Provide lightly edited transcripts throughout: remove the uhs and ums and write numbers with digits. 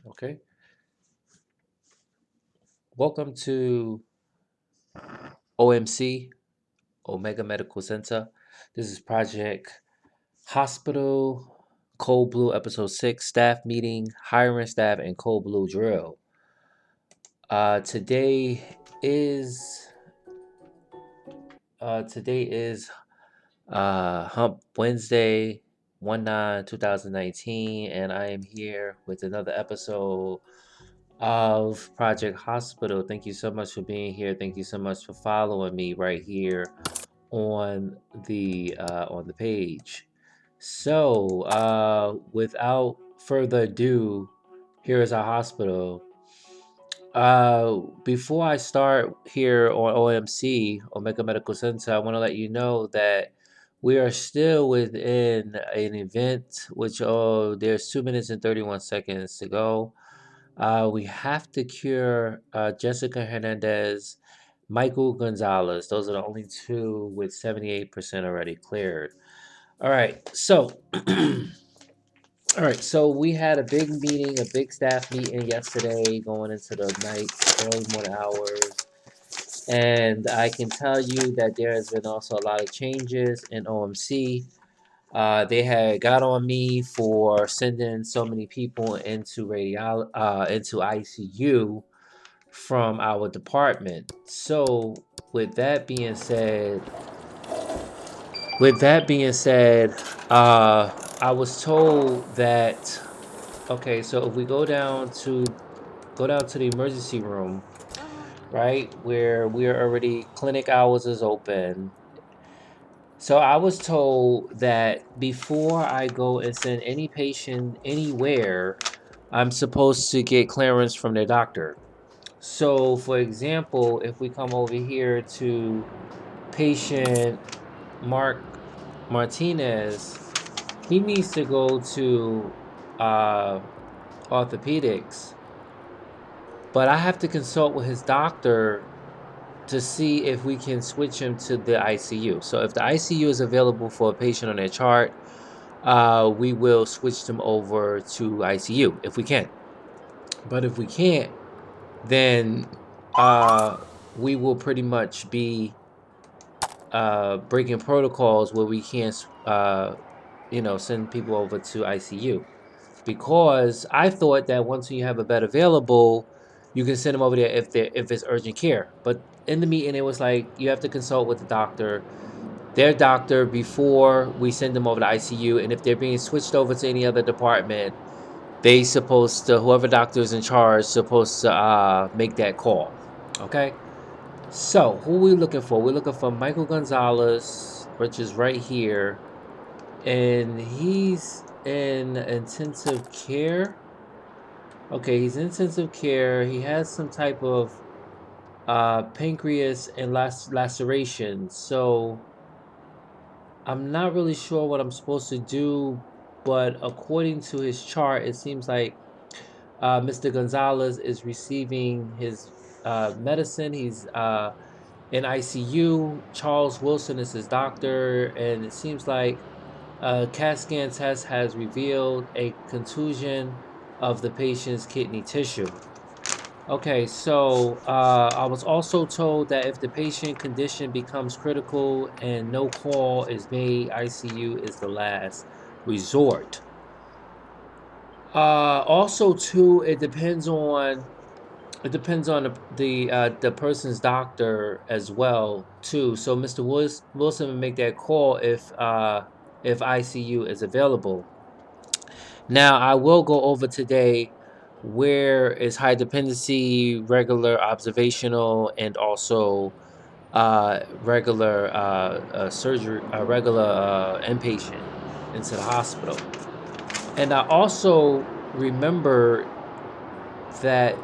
Okay. Welcome to OMC, Omega Medical Center. This is Project Hospital Cold Blue Episode 6 Staff Meeting, Hiring Staff, and Cold Blue Drill. Today is Hump Wednesday, 1/9/2019, and I am here with another episode of Project Hospital. Thank you so much for being here. Thank you so much for following me right here on the page. So, without further ado, here is our hospital. Before I start here on OMC, Omega Medical Center, I want to let you know that we are still within an event, which there's 2 minutes and 31 seconds to go. We have to cure Jessica Hernandez, Michael Gonzalez. Those are the only two with 78% already cleared. All right, so all right, so we had a big meeting, a big staff meeting yesterday, going into the night, early morning hours, and I can tell you that there has been also a lot of changes in OMC. They had got on me for sending so many people into ICU from our department. So, with that being said, with that being said, I was told that okay, so if we go down to the emergency room, right, where we're already clinic hours is open. So I was told that before I go and send any patient anywhere, I'm supposed to get clearance from their doctor. So, for example, if we come over here to patient Mark Martinez, he needs to go to uh, orthopedics, but I have to consult with his doctor to see if we can switch him to the ICU. So, if the ICU is available for a patient on their chart, we will switch them over to ICU if we can. But if we can't, then we will pretty much be breaking protocols where we can't, send people over to ICU. Because I thought that once you have a bed available, you can send them over there if it's urgent care. But in the meeting, it was like you have to consult with the doctor, their doctor, before we send them over to ICU. And if they're being switched over to any other department, they supposed to whoever doctor is in charge supposed to make that call. Okay. So, who are we looking for? We're looking for Michael Gonzalez, which is right here, and he's in intensive care. Okay, he's in intensive care. He has some type of pancreas and laceration. So, I'm not really sure what I'm supposed to do, but according to his chart, it seems like Mr. Gonzalez is receiving his medicine. He's in ICU. Charles Wilson is his doctor, and it seems like a CAT scan test has revealed a contusion of the patient's kidney tissue. Okay, so I was also told that if the patient condition becomes critical and no call is made, ICU is the last resort. Also, too, it depends on the person's doctor as well too. So Mr. Wilson will make that call if ICU is available. Now I will go over today where is high dependency, regular observational, and also regular surgery, regular inpatient into the hospital. And I also remember that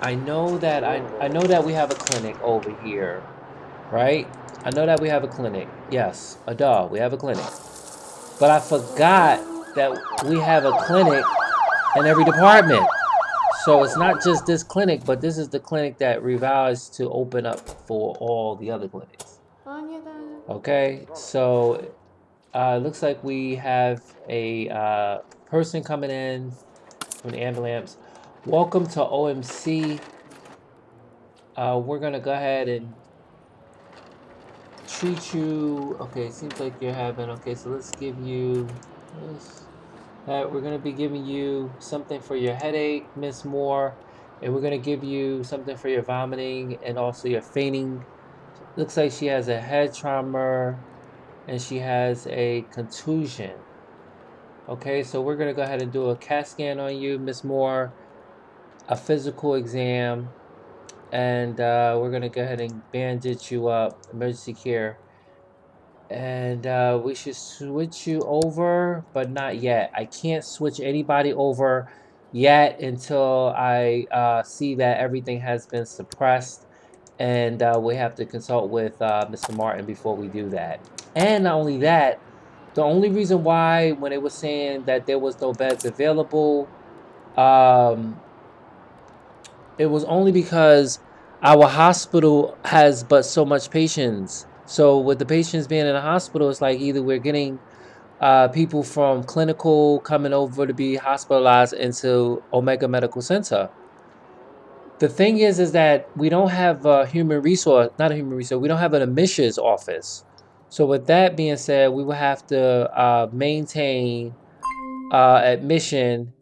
I know that we have a clinic over here, right? I know that we have a clinic. Yes, a dog. We have a clinic. But I forgot that we have a clinic in every department. So it's not just this clinic, but this is the clinic that revised to open up for all the other clinics. Okay, so it looks like we have a person coming in from the ambulance. Welcome to OMC. We're gonna go ahead and treat you. Okay, seems like you're having. Okay, so let's give you this. We're gonna be giving you something for your headache, Miss Moore, and we're gonna give you something for your vomiting and also your fainting. Looks like she has a head trauma and she has a contusion. Okay, so we're gonna go ahead and do a CAT scan on you, Miss Moore, a physical exam, and we're gonna go ahead and bandage you up, emergency care, and we should switch you over, but not yet. I can't switch anybody over yet until I see that everything has been suppressed, and we have to consult with Mr. Martin before we do that. And not only that, the only reason why when it was saying that there was no beds available, um, it was only because our hospital has but so much patients. So with the patients being in the hospital, it's like either we're getting people from clinical coming over to be hospitalized into Omega Medical Center. The thing is that we don't have a human resource, not a human resource, we don't have an admissions office. So with that being said, we will have to maintain admission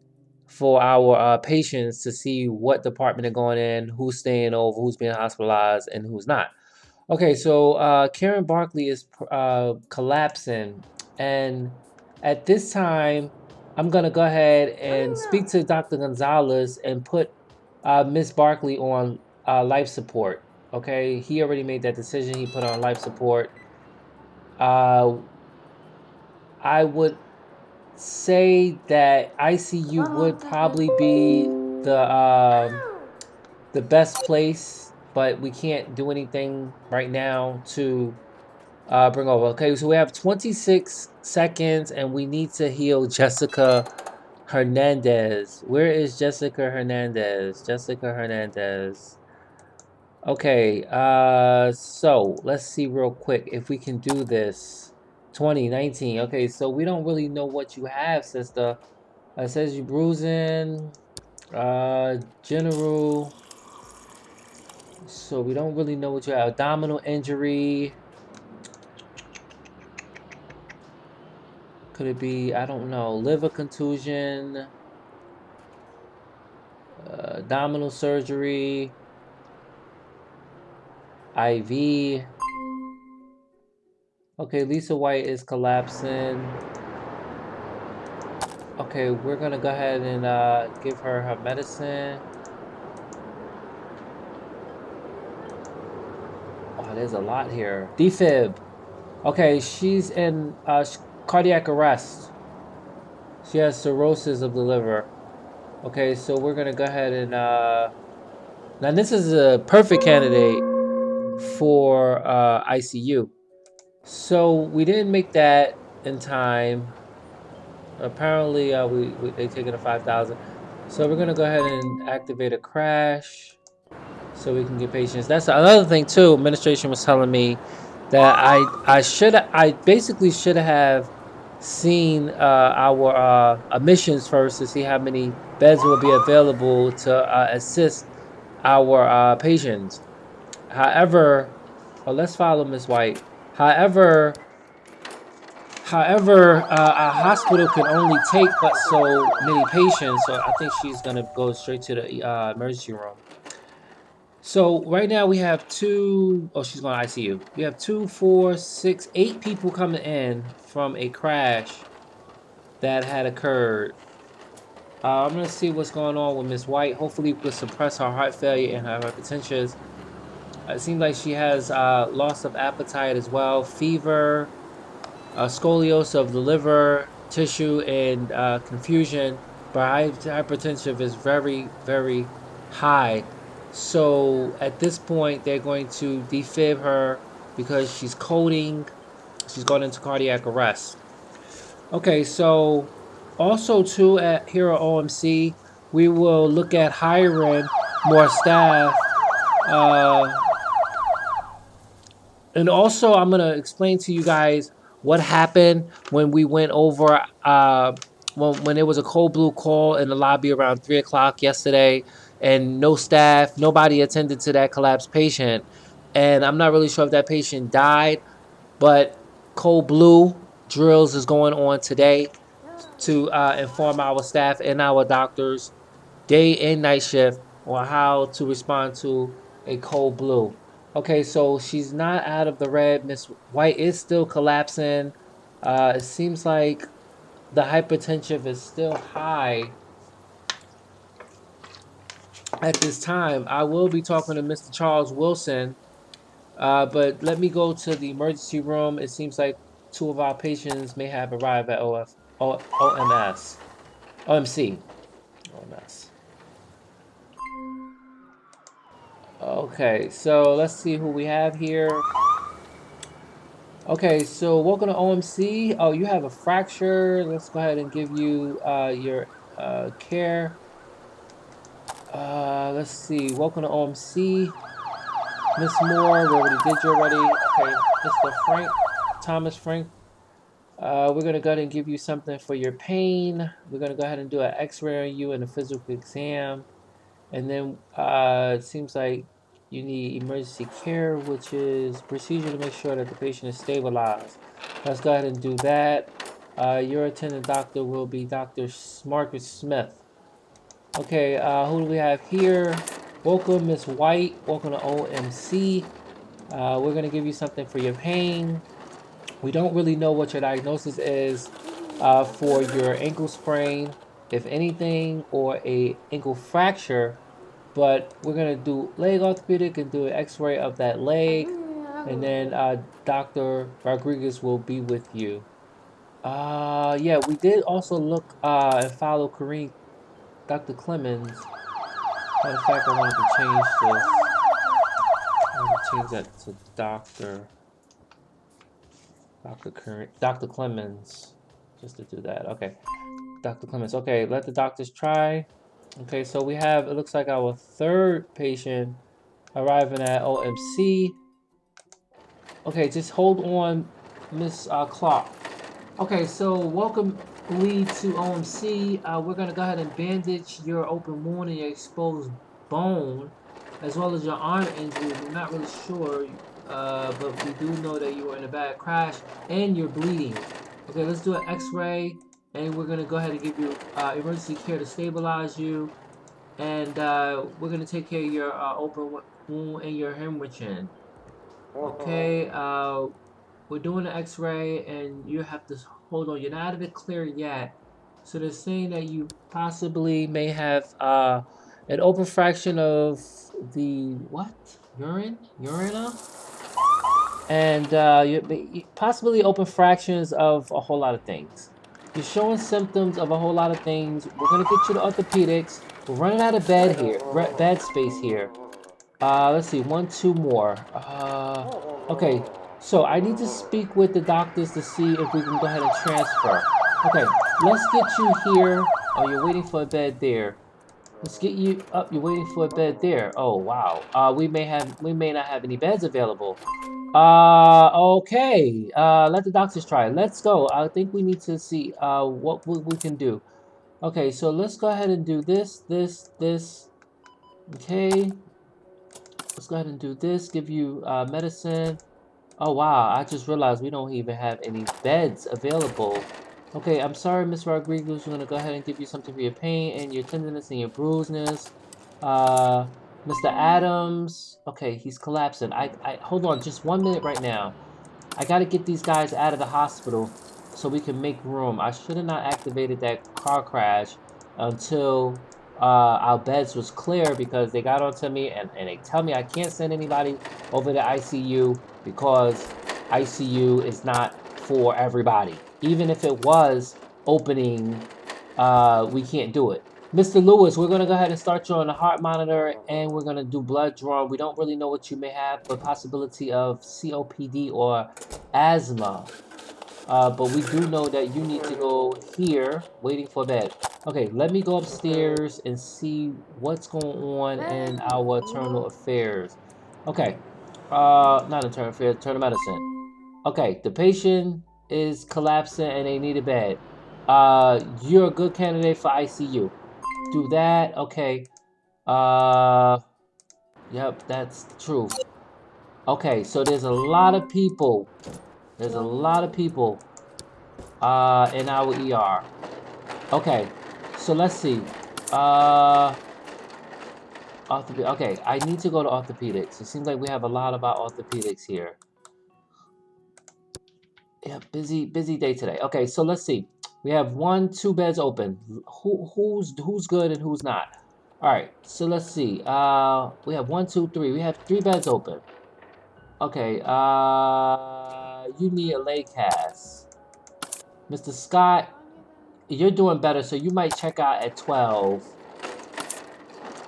for our patients to see what department they're going in, who's staying over, who's being hospitalized, and who's not. Okay, so Karen Barkley is collapsing, and at this time, I'm gonna go ahead and speak to Dr. Gonzalez and put Miss Barkley on life support. Okay, he already made that decision. He put her on life support. Uh, I would say that ICU would probably be the best place, but we can't do anything right now to bring over. Okay, so we have 26 seconds, and we need to heal Jessica Hernandez. Where is Jessica Hernandez? Jessica Hernandez. Okay, so let's see real quick if we can do this. 2019. Okay, so we don't really know what you have, sister. It says you bruising, general. So we don't really know what you have. Abdominal injury. Could it be, I don't know, liver contusion, abdominal surgery, IV. Okay, Lisa White is collapsing. Okay, we're gonna go ahead and give her medicine. Oh, there's a lot here. Defib. Okay, she's in cardiac arrest. She has cirrhosis of the liver. Okay, so we're gonna go ahead and now this is a perfect candidate for ICU. So we didn't make that in time. Apparently, they taken a 5,000. So we're gonna go ahead and activate a crash so we can get patients. That's another thing too. Administration was telling me that I basically should have seen our admissions first to see how many beds will be available to assist our patients. However, let's follow Ms. White. However, a hospital can only take but so many patients, so I think she's gonna go straight to the emergency room. So right now we have two. Oh, she's going to ICU. We have 2, 4, 6, 8 people coming in from a crash that had occurred. I'm gonna see what's going on with Miss White. Hopefully, we can suppress her heart failure and her hypertension. It seems like she has loss of appetite as well, fever, scoliosis of the liver, tissue, and confusion. But hypertension is very, very high. So at this point, they're going to defib her because she's coding. She's going into cardiac arrest. Okay, so also too at here at OMC, we will look at hiring more staff. And also, I'm gonna explain to you guys what happened when we went over when there was a cold blue call in the lobby around 3 o'clock yesterday, and no staff, nobody attended to that collapsed patient, and I'm not really sure if that patient died, but cold blue drills is going on today to inform our staff and our doctors, day and night shift, on how to respond to a cold blue. Okay, so she's not out of the red. Miss White is still collapsing. It seems like the hypertension is still high at this time. I will be talking to Mr. Charles Wilson, but let me go to the emergency room. It seems like two of our patients may have arrived at OMS. OMC. OMS. Okay, so let's see who we have here. Okay, so welcome to OMC. Oh, you have a fracture. Let's go ahead and give you your care. Let's see. Welcome to OMC. Miss Moore, we already did you already. Okay, Mr. Frank, Thomas Frank. We're gonna go ahead and give you something for your pain. We're gonna go ahead and do an X-ray on you and a physical exam, and then it seems like you need emergency care, which is procedure to make sure that the patient is stabilized. Let's go ahead and do that. Your attending doctor will be Dr. Margaret Smith. Okay, who do we have here? Welcome, Miss White. Welcome to OMC. We're going to give you something for your pain. We don't really know what your diagnosis is for your ankle sprain, if anything, or a ankle fracture, but we're going to do leg orthopedic and do an x-ray of that leg, and then Dr. Rodriguez will be with you. Yeah, we did also look and follow Kareem, Dr. Clemens. Matter of fact, I wanted to change this. I want to change that to Dr. Clemens, just to do that. Okay, Dr. Clemens. Okay, let the doctors try. Okay, so we have, it looks like our third patient arriving at OMC. Okay, just hold on, Miss Clark. Okay, so welcome, Lee, to OMC. We're going to go ahead and bandage your open wound and your exposed bone, as well as your arm injury. We're not really sure, but we do know that you were in a bad crash and you're bleeding. Okay, let's do an x-ray, and we're going to go ahead and give you emergency care to stabilize you, and we're going to take care of your open wound and your hemorrhaging. Okay, we're doing an x-ray, and you have to hold on. You're not out of it clear yet. So they're saying that you possibly may have an open fraction of the what? Urina? And you possibly open fractions of a whole lot of things. You're showing symptoms of a whole lot of things. We're gonna get you to orthopedics. We're running out of bed space here. Let's see, one, two more. Okay, so I need to speak with the doctors to see if we can go ahead and transfer. Okay, let's get you here. Oh, you're waiting for a bed there. Let's get you up. You're waiting for a bed there. Oh, wow. We may not have any beds available. Okay. Let the doctors try. Let's go. I think we need to see what we can do. Okay, so let's go ahead and do this. Okay. Let's go ahead and do this. Give you medicine. Oh, wow. I just realized we don't even have any beds available. Okay, I'm sorry, Miss Rodriguez. We're going to go ahead and give you something for your pain and your tenderness and your bruiseness. Mr. Adams. Okay, he's collapsing. I hold on just 1 minute right now. I got to get these guys out of the hospital so we can make room. I should have not activated that car crash until our beds was clear, because they got onto me and they tell me I can't send anybody over to ICU because ICU is not for everybody. Even if it was opening, we can't do it. Mr. Lewis, we're going to go ahead and start you on the heart monitor, and we're going to do blood draw. We don't really know what you may have, but possibility of COPD or asthma. But we do know that you need to go here, waiting for bed. Okay, let me go upstairs and see what's going on in our internal affairs. Okay, not internal affairs, internal medicine. Okay, the patient is collapsing and they need a bed. You're a good candidate for ICU. Do that. Okay. Yep, that's the truth. Okay, so there's a lot of people. There's a lot of people in our ER. Okay, so let's see. Uh, okay, I need to go to orthopedics. It seems like we have a lot about orthopedics here. Yeah, busy day today. Okay, so let's see. We have 2 beds open. Who's good and who's not? All right, so let's see. We have 1, 2, 3. We have 3 beds open. Okay, you need a lay cast. Mr. Scott, you're doing better, so you might check out at 12.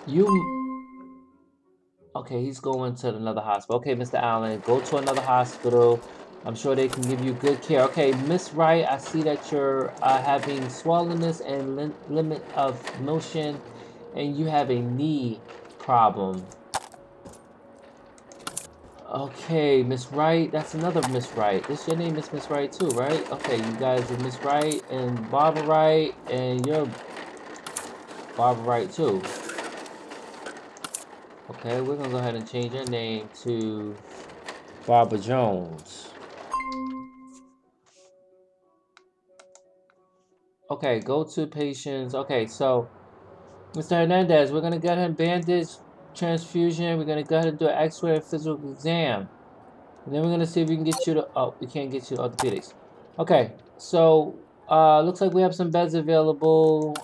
You, okay, he's going to another hospital. Okay, Mr. Allen, go to another hospital. I'm sure they can give you good care. Okay, Miss Wright, I see that you're having swollenness and limit of motion, and you have a knee problem. Okay, Miss Wright, that's another Miss Wright. This your name is Miss Wright too, right? Okay, you guys are Miss Wright and Barbara Wright, and you're Barbara Wright too. Okay, we're gonna go ahead and change your name to Barbara Jones. Okay, go to patients. Okay, so Mr. Hernandez, we're gonna get him bandage, transfusion. We're gonna go ahead and do an X-ray and physical exam. And then we're gonna see if we can get you to, oh, we can't get you to orthopedics. Okay, so looks like we have some beds available.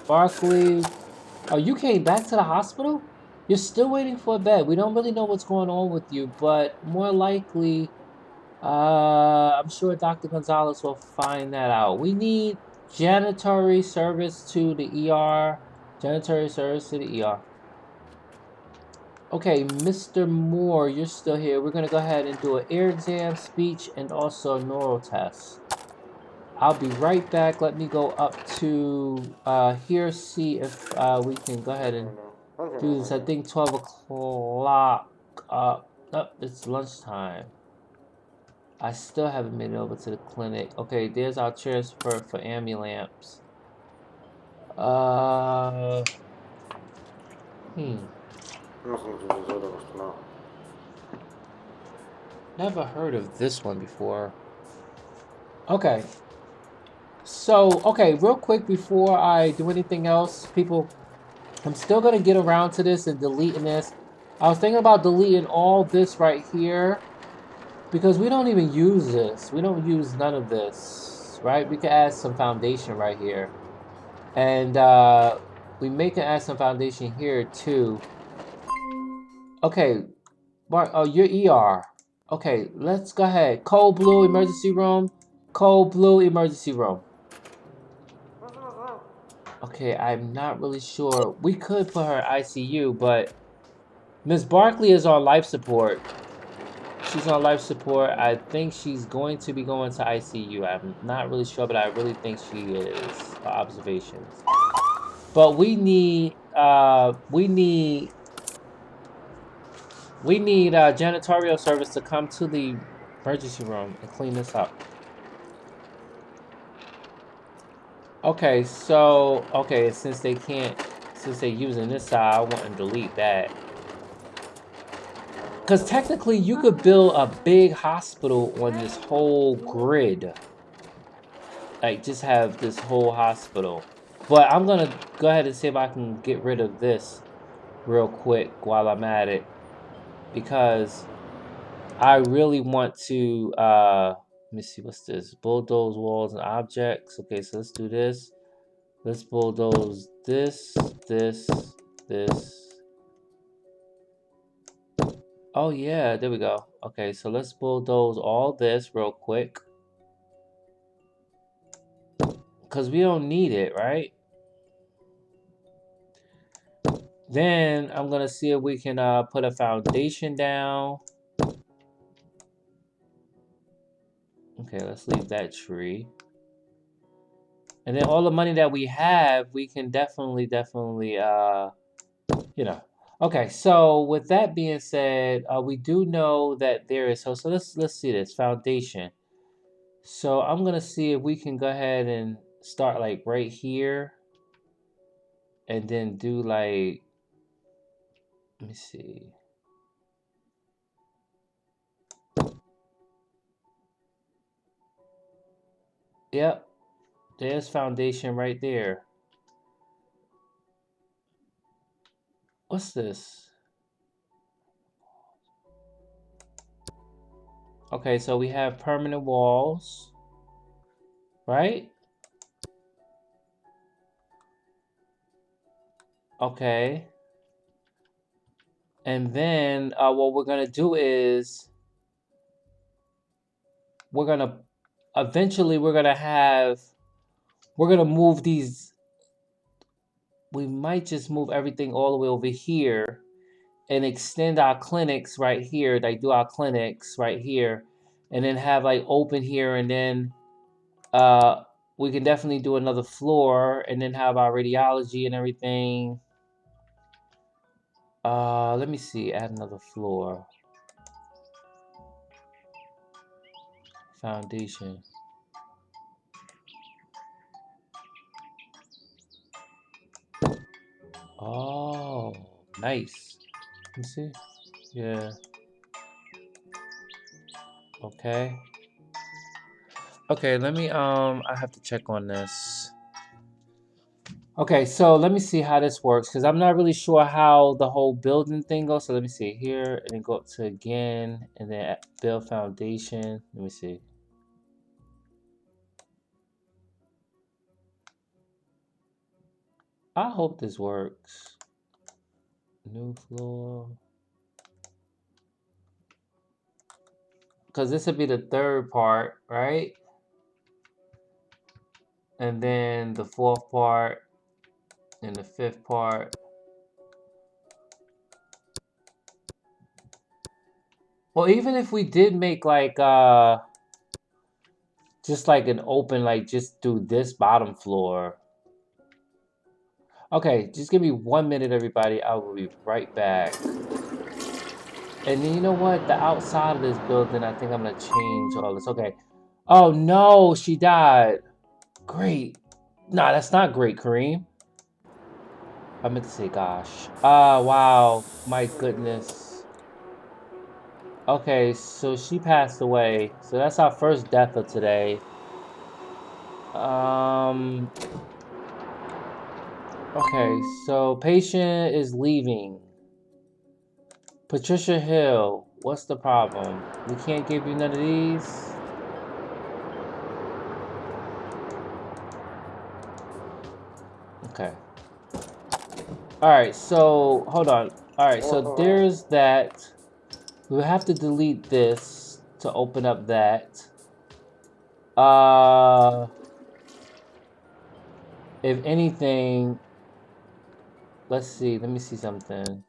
Barkley, oh, you came back to the hospital? You're still waiting for a bed. We don't really know what's going on with you, but more likely, I'm sure Dr. Gonzalez will find that out. We need janitory service to the ER. Janitory service to the ER. Okay, Mr. Moore, you're still here. We're gonna go ahead and do an ear exam, speech, and also a neural test. I'll be right back. Let me go up to here, see if we can go ahead and do this. I think 12 o'clock. Oh, it's lunchtime. I still haven't made it over to the clinic. Okay, there's our transfer for ambulance. Uh, hmm. Never heard of this one before. Okay. So, okay, real quick before I do anything else, people, I'm still going to get around to this and deleting this. I was thinking about deleting all this right here because we don't even use this. We don't use none of this, right? We can add some foundation right here. And we can add some foundation here too. Okay, Mark, oh, you're ER. Okay, let's go ahead. Cold blue emergency room. Cold blue emergency room. Okay, I'm not really sure. We could put her ICU, but Miss Barkley is on life support. She's on life support. I think she's going to be going to ICU. I'm not really sure, but I really think she is for observations. But we need janitorial service to come to the emergency room and clean this up. Okay, so since they're using this side, I want to delete that. Because technically, you could build a big hospital on this whole grid. Like, just have this whole hospital. But I'm going to go ahead and see if I can get rid of this real quick while I'm at it. Because I really want to, let me see, what's this? Bulldoze walls and objects. Okay, so let's do this. Let's bulldoze this. Oh yeah, there we go. Okay, so let's bulldoze all this real quick. Because we don't need it, right? Then I'm going to see if we can put a foundation down. Okay, let's leave that tree. And then all the money that we have, we can definitely, you know. Okay, so with that being said, we do know that there is, so let's see this, foundation. So I'm gonna see if we can go ahead and start like right here and then do like, let me see. Yep, there's foundation right there. What's this? Okay, so we have permanent walls, right? Okay. And then what we're gonna do is we're gonna eventually we're gonna move these. We might just move everything all the way over here and extend our clinics right here. Like do our clinics right here, and then have like open here, and then uh, we can definitely do another floor, and then have our radiology and everything. Let me see. Add another floor. Foundation. Oh, nice. Let me see. Yeah. Okay. Okay, let me I have to check on this. Okay, so let me see how this works because I'm not really sure how the whole building thing goes. So let me see here and then go up to again and then build foundation. Let me see. I hope this works. New floor. Because this would be the third part, right? And then the fourth part and the fifth part. Well, even if we did make like just like an open, like just do this bottom floor. Okay, just give me 1 minute, everybody. I will be right back. And then you know what? The outside of this building, I think I'm gonna change all this. Okay. Oh no, she died. Great. Nah, that's not great, Kareem. I meant to say gosh. Ah, wow. My goodness. Okay, so she passed away. So that's our first death of today. Okay, so patient is leaving. Patricia Hill, what's the problem? We can't give you none of these? Okay. Alright, so hold on. Alright, so there's that. We have to delete this to open up that. If anything, let's see, let me see something.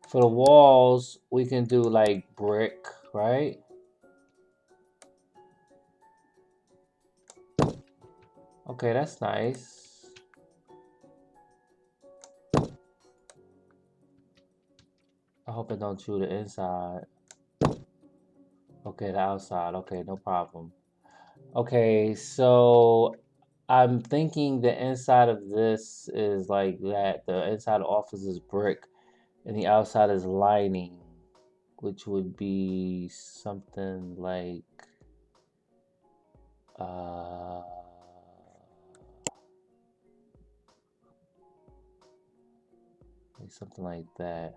For the walls, we can do like brick, right? Okay, that's nice. I hope it don't chew the inside. Okay, the outside. Okay, no problem. Okay, so I'm thinking the inside of this is like that. The inside of the office is brick and the outside is lining, which would be something like uh something like that.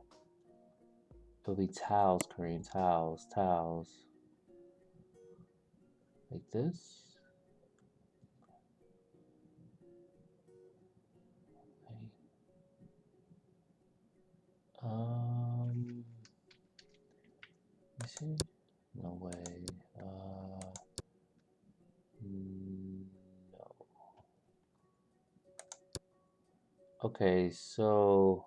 It'll be towels, Korean towels, towels. Like this. Let me see. No way. No. Okay, so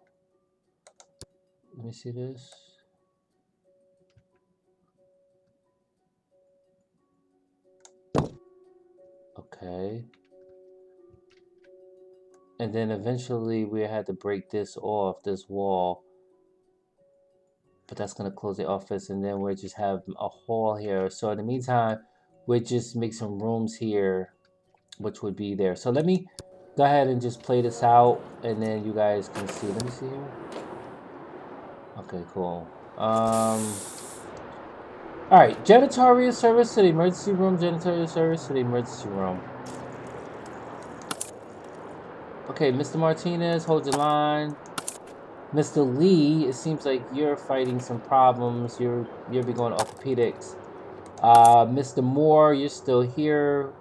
let me see this. Okay. And then eventually we had to break this off, this wall. But that's going to close the office, and then we'll just have a hall here. So in the meantime, we just make some rooms here, which would be there. So let me go ahead and just play this out, and then you guys can see. Let me see here. Okay, cool. All right, janitorial service to the emergency room. Janitorial service to the emergency room. Okay, Mr. Martinez, hold your line. Mr. Lee, it seems like you're fighting some problems. You're be going to orthopedics. Mr. Moore, you're still here.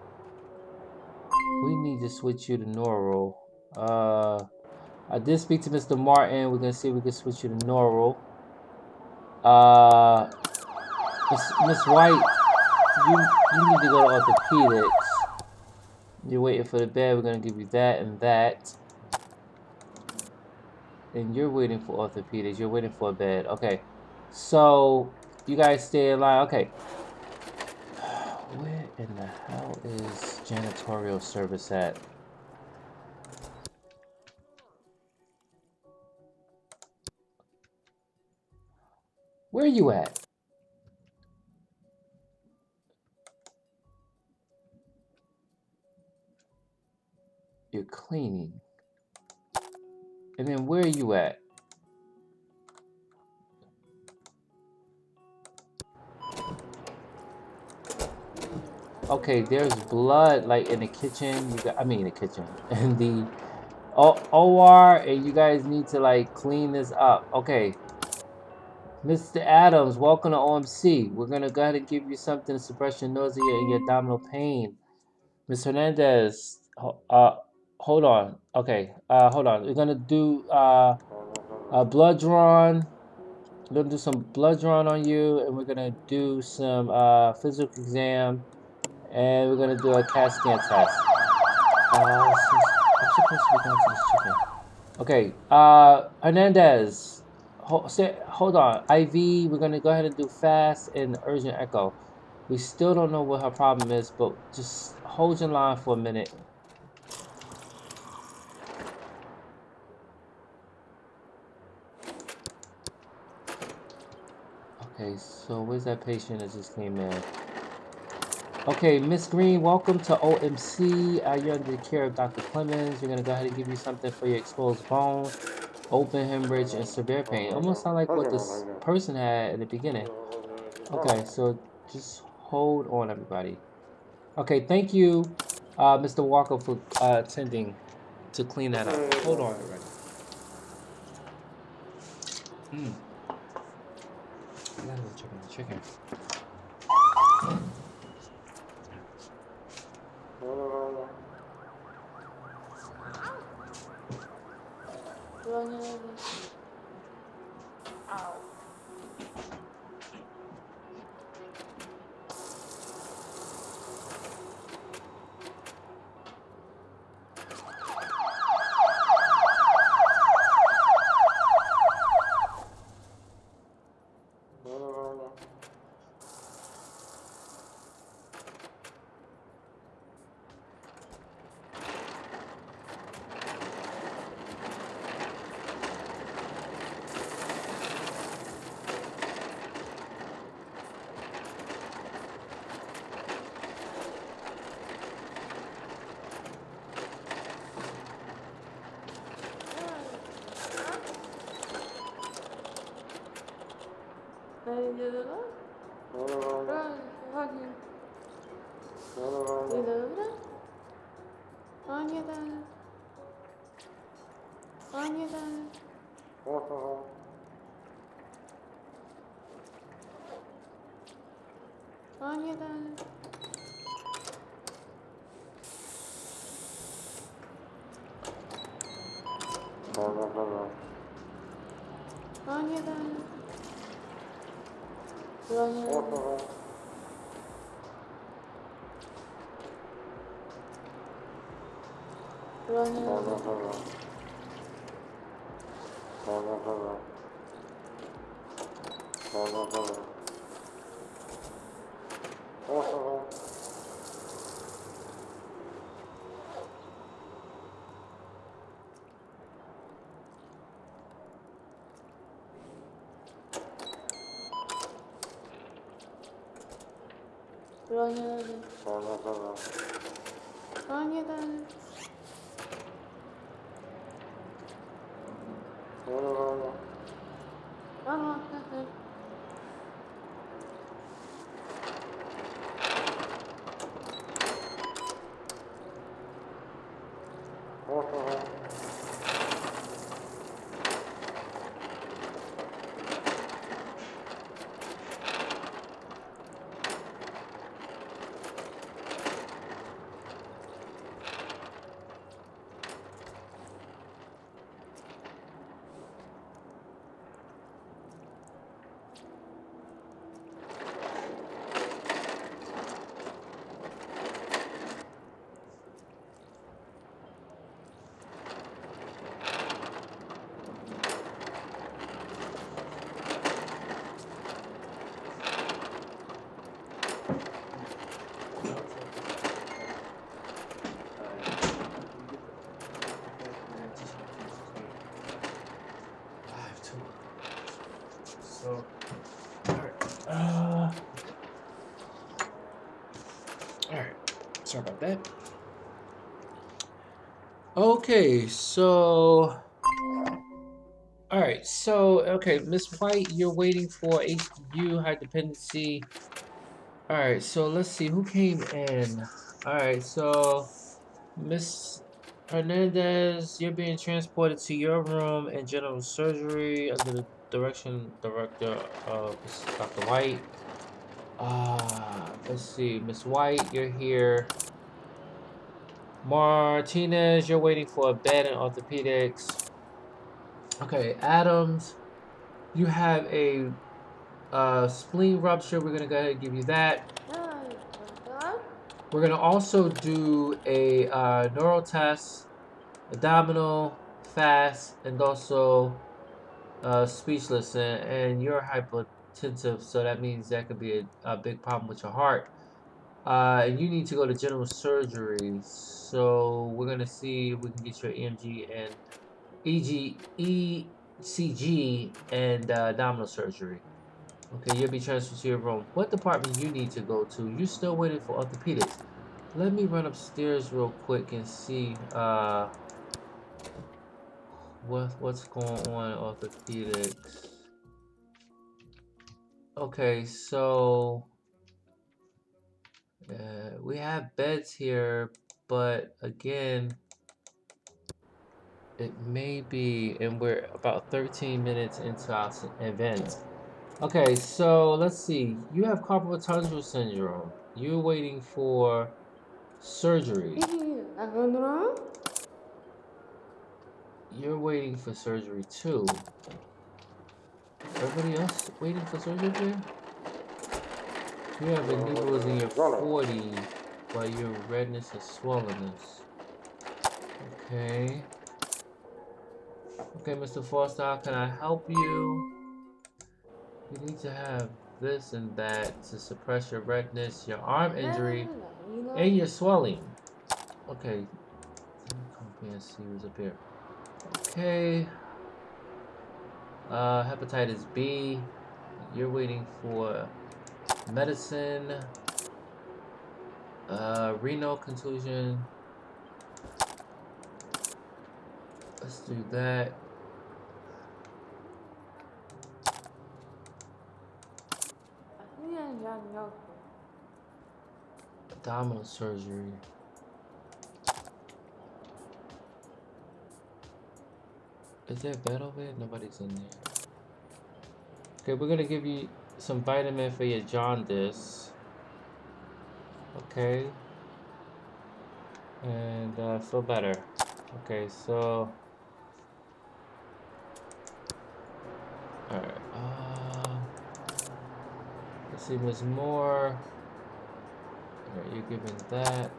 We need to switch you to neural. I did speak to Mr. Martin. We're gonna see if we can switch you to neural. Miss White, you need to go to orthopedics. You're waiting for the bed. We're gonna give you that and that. And you're waiting for orthopedics. You're waiting for a bed. Okay. So you guys stay in line. Okay. Where in the hell is janitorial service at? Where are you at? You're cleaning. And then where are you at? Okay, there's blood like in the kitchen. I mean the kitchen. In the OR, and you guys need to like clean this up. Okay. Mr. Adams, welcome to OMC. We're gonna go ahead and give you something to suppress your nausea and your abdominal pain. Ms. Hernandez, hold on. Okay, hold on. We're gonna do blood drawn. We're gonna do some blood drawn on you, and we're gonna do some physical exam, and we're gonna do a CAT scan test. I'm supposed to be going to this chicken. Okay, Hernandez, hold on. IV, we're gonna go ahead and do fast and urgent echo. We still don't know what her problem is, but just hold your line for a minute. Okay, so where's that patient that just came in? Okay, Miss Green, welcome to OMC. You're under the care of Dr. Clemens. We're gonna go ahead and give you something for your exposed bone, open hemorrhage, and severe pain. Almost sound like what this person had in the beginning. Okay, so just hold on, everybody. Okay, thank you, Mr. Walker, for attending to clean that up. Hold on, everybody. I gotta go check on the chicken. So, all right. Sorry about that. Okay, so, all right. So, okay, Miss White, you're waiting for HU high dependency. All right. So let's see who came in. All right. So, Miss Hernandez, you're being transported to your room in general surgery under the director of Dr. White. Let's see, Miss White, you're here. Martinez, you're waiting for a bed in orthopedics. Okay, Adams, you have a spleen rupture. We're gonna go ahead and give you that. We're gonna also do a neural test, abdominal, fast, and also speechless. And you're hypotensive, so that means that could be a big problem with your heart. And you need to go to general surgery. So we're gonna see if we can get your EMG and ECG and abdominal surgery. Okay, you'll be transferred to your room. What department you need to go to? You're still waiting for orthopedics. Let me run upstairs real quick and see what's going on in orthopedics. Okay, so we have beds here, but again, it may be, and we're about 13 minutes into our event. Okay, so let's see. You have carpal tunnel syndrome. You're waiting for surgery. You're waiting for surgery too. Everybody else waiting for surgery here? You have needles in your 40, but your redness and swollenness. Okay. Okay, Mr. Foster, how can I help you? You need to have this and that to suppress your redness, your arm injury, and your swelling. Okay. Comprehensive was up here. Okay. Hepatitis B. You're waiting for medicine. Renal contusion. Let's do that. Abdominal surgery. Is there a bed over there? Nobody's in there. Okay, we're gonna give you some vitamin for your jaundice. Okay. And feel better. Okay, so. Alright. Let's see, Miss Moore. Alright, you're giving that.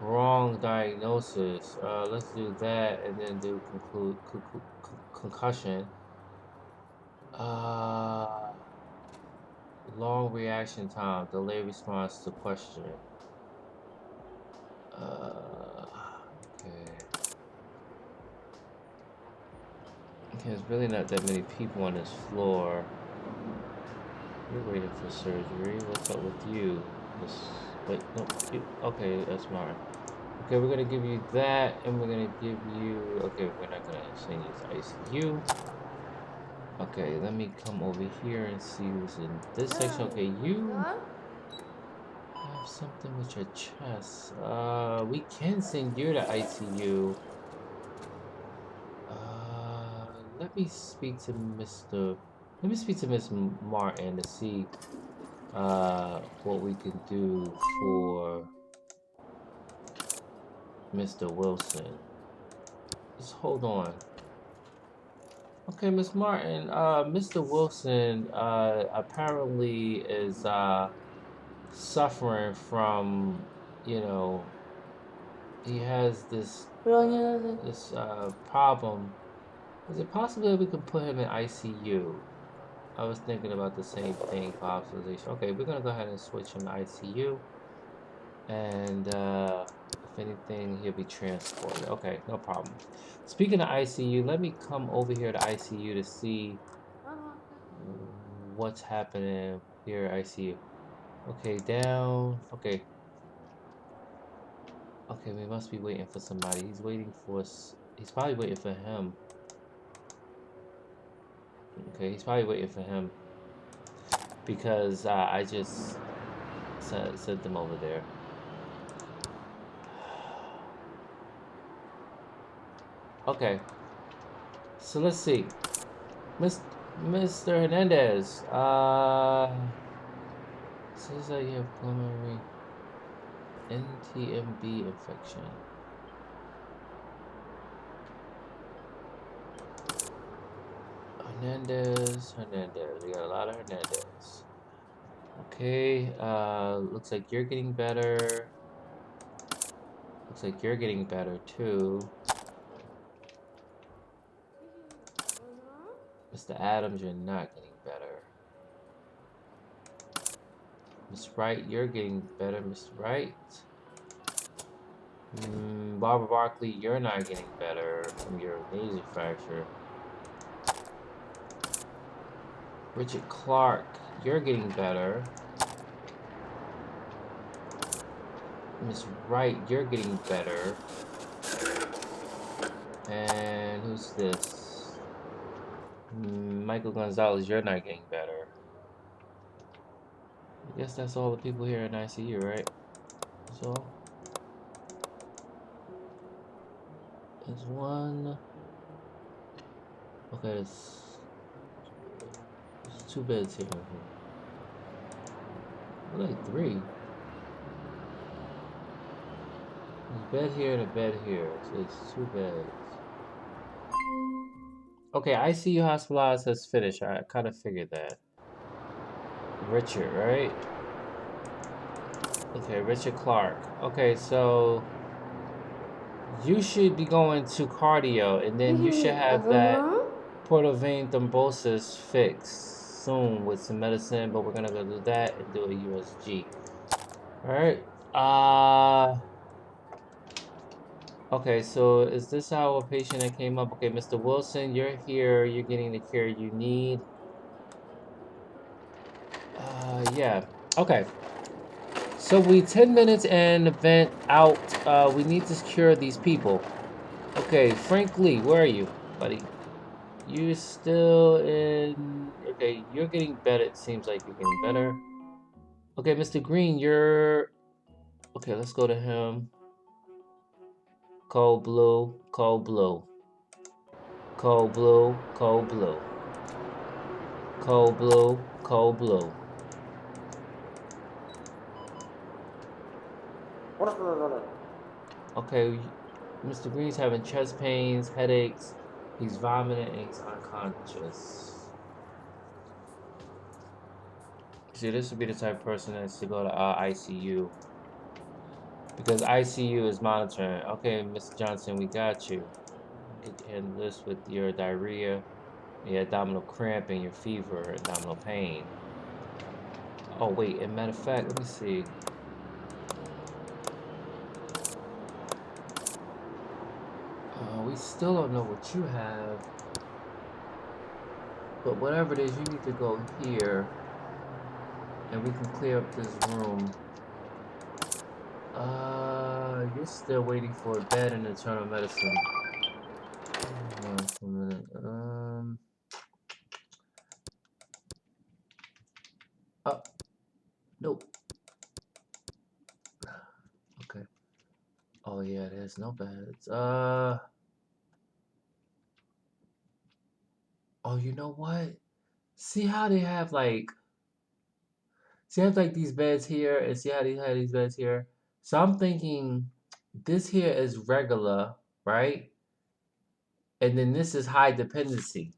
Wrong diagnosis. Let's do that and then do concussion. Long reaction time, delay response to question. Okay. Okay, there's really not that many people on this floor. You're waiting for surgery. What's up with you? This, wait, no, you, okay, that's mine. Okay, we're gonna give you that, and we're gonna give you, okay, we're not gonna send you to ICU. Okay, let me come over here and see who's in this section. Okay, you have something with your chest. We can send you to ICU. Let me speak to let me speak to Miss Martin to see what we can do for Mr. Wilson. Just hold on. Okay, Miss Martin, Mr. Wilson apparently is suffering from, you know, he has this problem. Is it possible that we could put him in ICU? I was thinking about the same thing for hospitalization. Okay, we're gonna go ahead and switch him to ICU, and if anything, he'll be transported. Okay, no problem. Speaking of ICU, let me come over here to ICU to see what's happening here at ICU. Okay, down. Okay. Okay, we must be waiting for somebody. He's waiting for us. He's probably waiting for him. Okay, he's probably waiting for him because I just sent them over there. Okay, so let's see. Mr. Hernandez, says that you have pulmonary NTMB infection. Hernandez, we got a lot of Hernandez. Okay, looks like you're getting better. Looks like you're getting better too. Mr. Adams, you're not getting better. Miss Wright, you're getting better, Miss Wright. Barbara Barkley, you're not getting better from your nasal fracture. Richard Clark, you're getting better. Miss Wright, you're getting better. And who's this? Michael Gonzalez, you're not getting better. I guess that's all the people here in ICU, right? So there's one. Okay, there's 2 beds here. Like 3. There's a bed here and a bed here, so it's 2 beds. Okay, ICU hospitalized has finished. I kind of figured that. Richard, right? Okay, Richard Clark. Okay, so you should be going to cardio, and then you should have that portal vein thrombosis fixed soon with some medicine, but we're gonna go do that and do a USG. Alright. Okay, so is this our patient that came up? Okay, Mr. Wilson, you're here. You're getting the care you need. Yeah. Okay. So we 10 minutes and event out. We need to secure these people. Okay, Frank Lee, where are you, buddy? You're still in... Okay, you're getting better. It seems like you're getting better. Okay, Mr. Green, you're... Okay, let's go to him. Cold blue, cold blue. Cold blue, cold blue. Cold blue, cold blue. Okay, Mr. Green's having chest pains, headaches. He's vomiting and he's unconscious. See, this would be the type of person that's to go to ICU. Because ICU is monitoring. Okay, Mr. Johnson, we got you. And this with your diarrhea, your abdominal cramp, and your fever, abdominal pain. Oh, wait, and matter of fact, let me see. We still don't know what you have. But whatever it is, you need to go here. and we can clear up this room. You're still waiting for a bed in internal medicine. Hold on for a minute. Oh, nope. Okay. Oh yeah, there's no beds. Oh, you know what? See how they have like, these beds here, and see how they have these beds here. So I'm thinking, this here is regular, right? And then this is high dependency,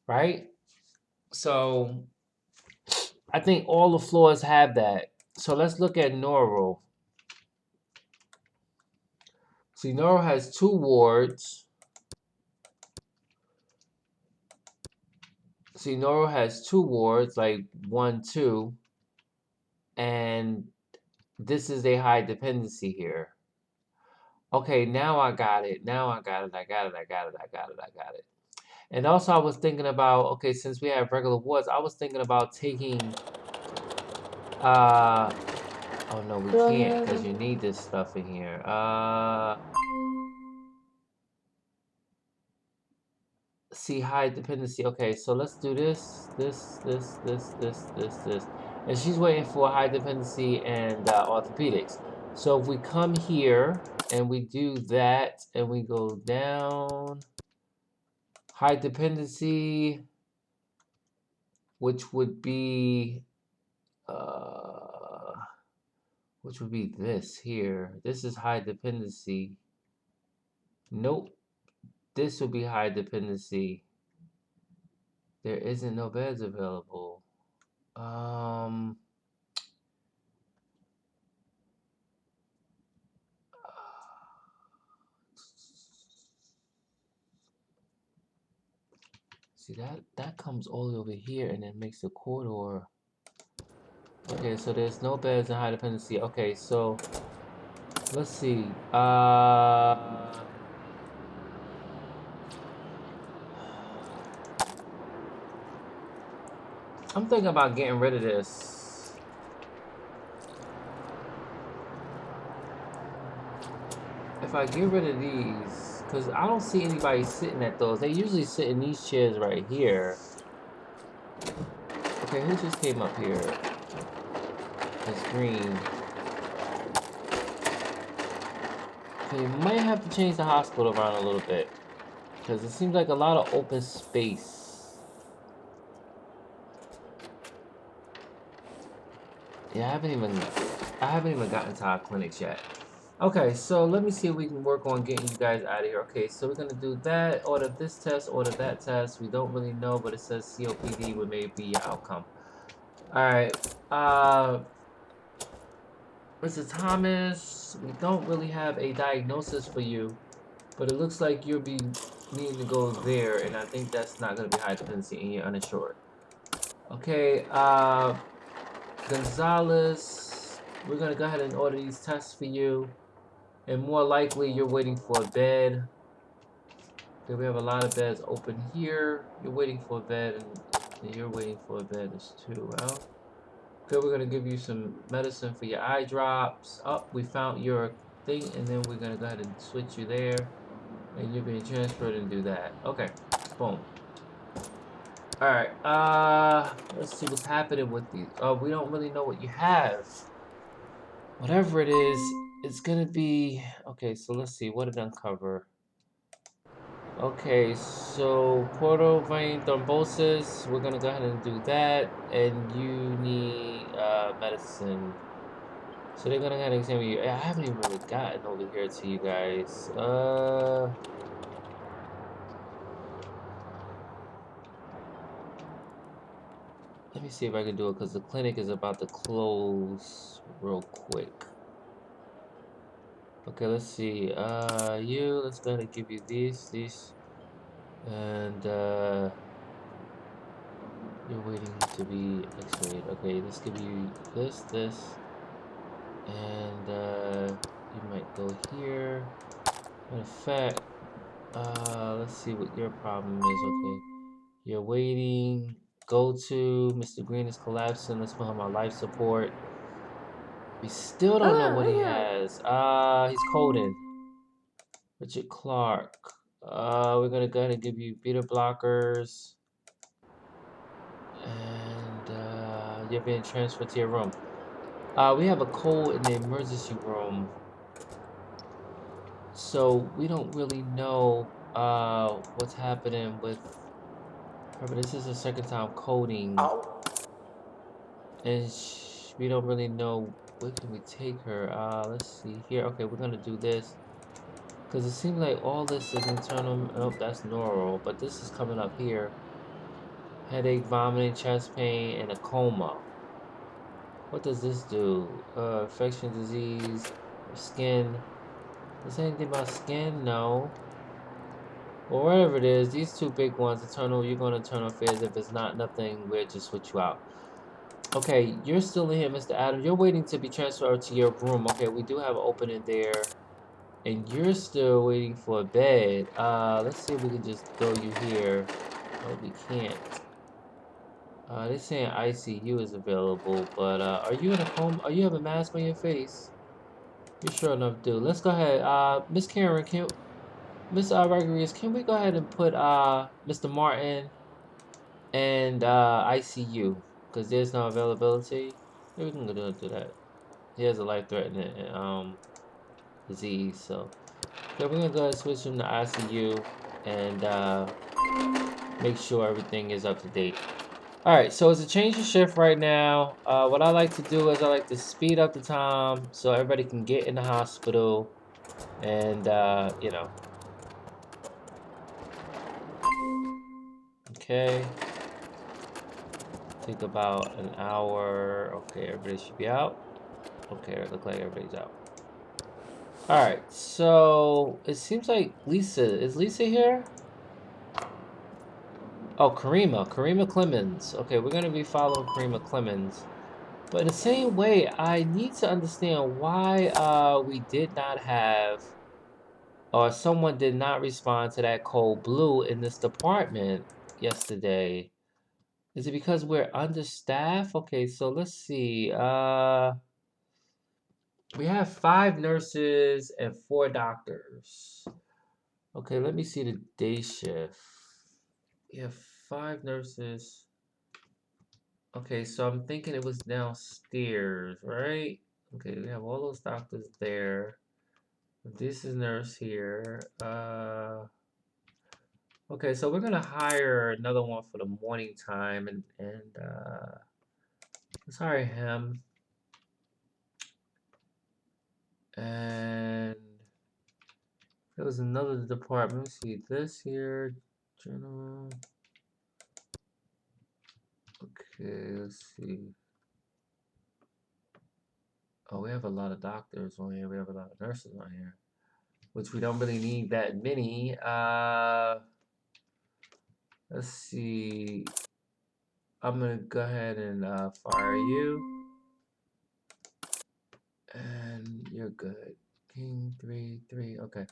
right? So I think all the floors have that. So let's look at neuro. See, neuro has 2 wards. See, neuro has 2 wards, like 1, 2, and this is a high dependency here. Okay, now I got it. Now I got it. I got it. I got it. I got it. I got it. And also, I was thinking about, okay, since we have regular wards, I was thinking about taking, oh no, we can't because you need this stuff in here. See, high dependency. Okay, so let's do this. And she's waiting for high dependency and orthopedics. So if we come here and we do that and we go down, high dependency, which would be this here. This is high dependency. Nope. This would be high dependency. There isn't no beds available. See, that comes all the way over here and then makes the corridor. Okay, so there's no beds in high dependency. Okay, so let's see. I'm thinking about getting rid of this. If I get rid of these, because I don't see anybody sitting at those. They usually sit in these chairs right here. Okay, who just came up here? It's green. Okay, you might have to change the hospital around a little bit, because it seems like a lot of open space. Yeah, I haven't even gotten to our clinics yet. Okay, so let me see if we can work on getting you guys out of here. Okay, so we're gonna do that, order this test, order that test. We don't really know, but it says COPD would maybe be your outcome. Alright, Mr. Thomas, we don't really have a diagnosis for you, but it looks like you'll be needing to go there, and I think that's not gonna be high dependency and you're uninsured. Okay, Gonzalez, we're gonna go ahead and order these tests for you, and more likely you're waiting for a bed. Okay, we have a lot of beds open here. You're waiting for a bed, and you're waiting for a bed as too. Well, okay, we're gonna give you some medicine for your eye drops. Oh, we found your thing, and then we're gonna go ahead and switch you there, and you're being transferred and do that. Okay, boom. Alright, let's see what's happening with these. Oh, we don't really know what you have. Whatever it is, it's gonna be... Okay, so let's see, what did it uncover? Okay, so portal vein thrombosis, we're gonna go ahead and do that, and you need medicine. So they're gonna go ahead and examine you. I haven't even really gotten over here to you guys. Let me see if I can do it, because the clinic is about to close real quick. Okay, let's see. Let's go ahead and give you these, and you're waiting to be x-rayed. Okay, let's give you this, and you might go here. In fact, let's see what your problem is. Okay, you're waiting go to. Mr. Green is collapsing. Let's put him on life support. We still don't know what he has. He's coding. Richard Clark. We're gonna go ahead and give you beta blockers. And you're being transferred to your room. We have a cold in the emergency room. So we don't really know what's happening with her, but this is her second time coding. And we don't really know where can we take her. Let's see here. Okay, we're gonna do this. Because it seems like all this is internal. Oh, that's neural, but this is coming up here. Headache, vomiting, chest pain, and a coma. What does this do? Infection, disease, skin. Is there anything about skin? No. Well, whatever it is, these two big ones, internal, you're going to internal affairs. If it's not nothing, we'll just switch you out. Okay, you're still in here, Mr. Adams. You're waiting to be transferred to your room. Okay, we do have an opening there. And you're still waiting for a bed. Let's see if we can just throw you here. Oh, we can't. They're saying ICU is available, but are you in a coma? Are you have a mask on your face? You sure enough do. Let's go ahead. Miss Karen, Miss Rodriguez, can we go ahead and put Mr. Martin and ICU? Because there's no availability. Maybe we can go do that. He has a life-threatening disease, so. Okay, we're gonna go ahead and switch him to ICU and make sure everything is up to date. Alright, so it's a change of shift right now. What I like to do is I like to speed up the time so everybody can get in the hospital and, you know. Okay. Take about an hour. Okay, everybody should be out. Okay, it looks like everybody's out. Alright, so it seems like Lisa. Is Lisa here? Oh, Karima Clemens. Okay, we're gonna be following Karima Clemens. But in the same way, I need to understand why we did not have, or someone did not respond to that code blue in this department yesterday. Is it because we're understaffed? Okay, so let's see. We have 5 nurses and 4 doctors. Okay, let me see the day shift. We have 5 nurses. Okay, so I'm thinking it was downstairs, right? Okay, we have all those doctors there. This is nurse here. Okay, so we're gonna hire another one for the morning time, and let's hire him. And there was another department. Let's see this here, general. Okay, let's see. Oh, we have a lot of doctors on here. We have a lot of nurses on here, which we don't really need that many. Let's see. I'm gonna go ahead and fire you, and you're good. King 3-3. Okay,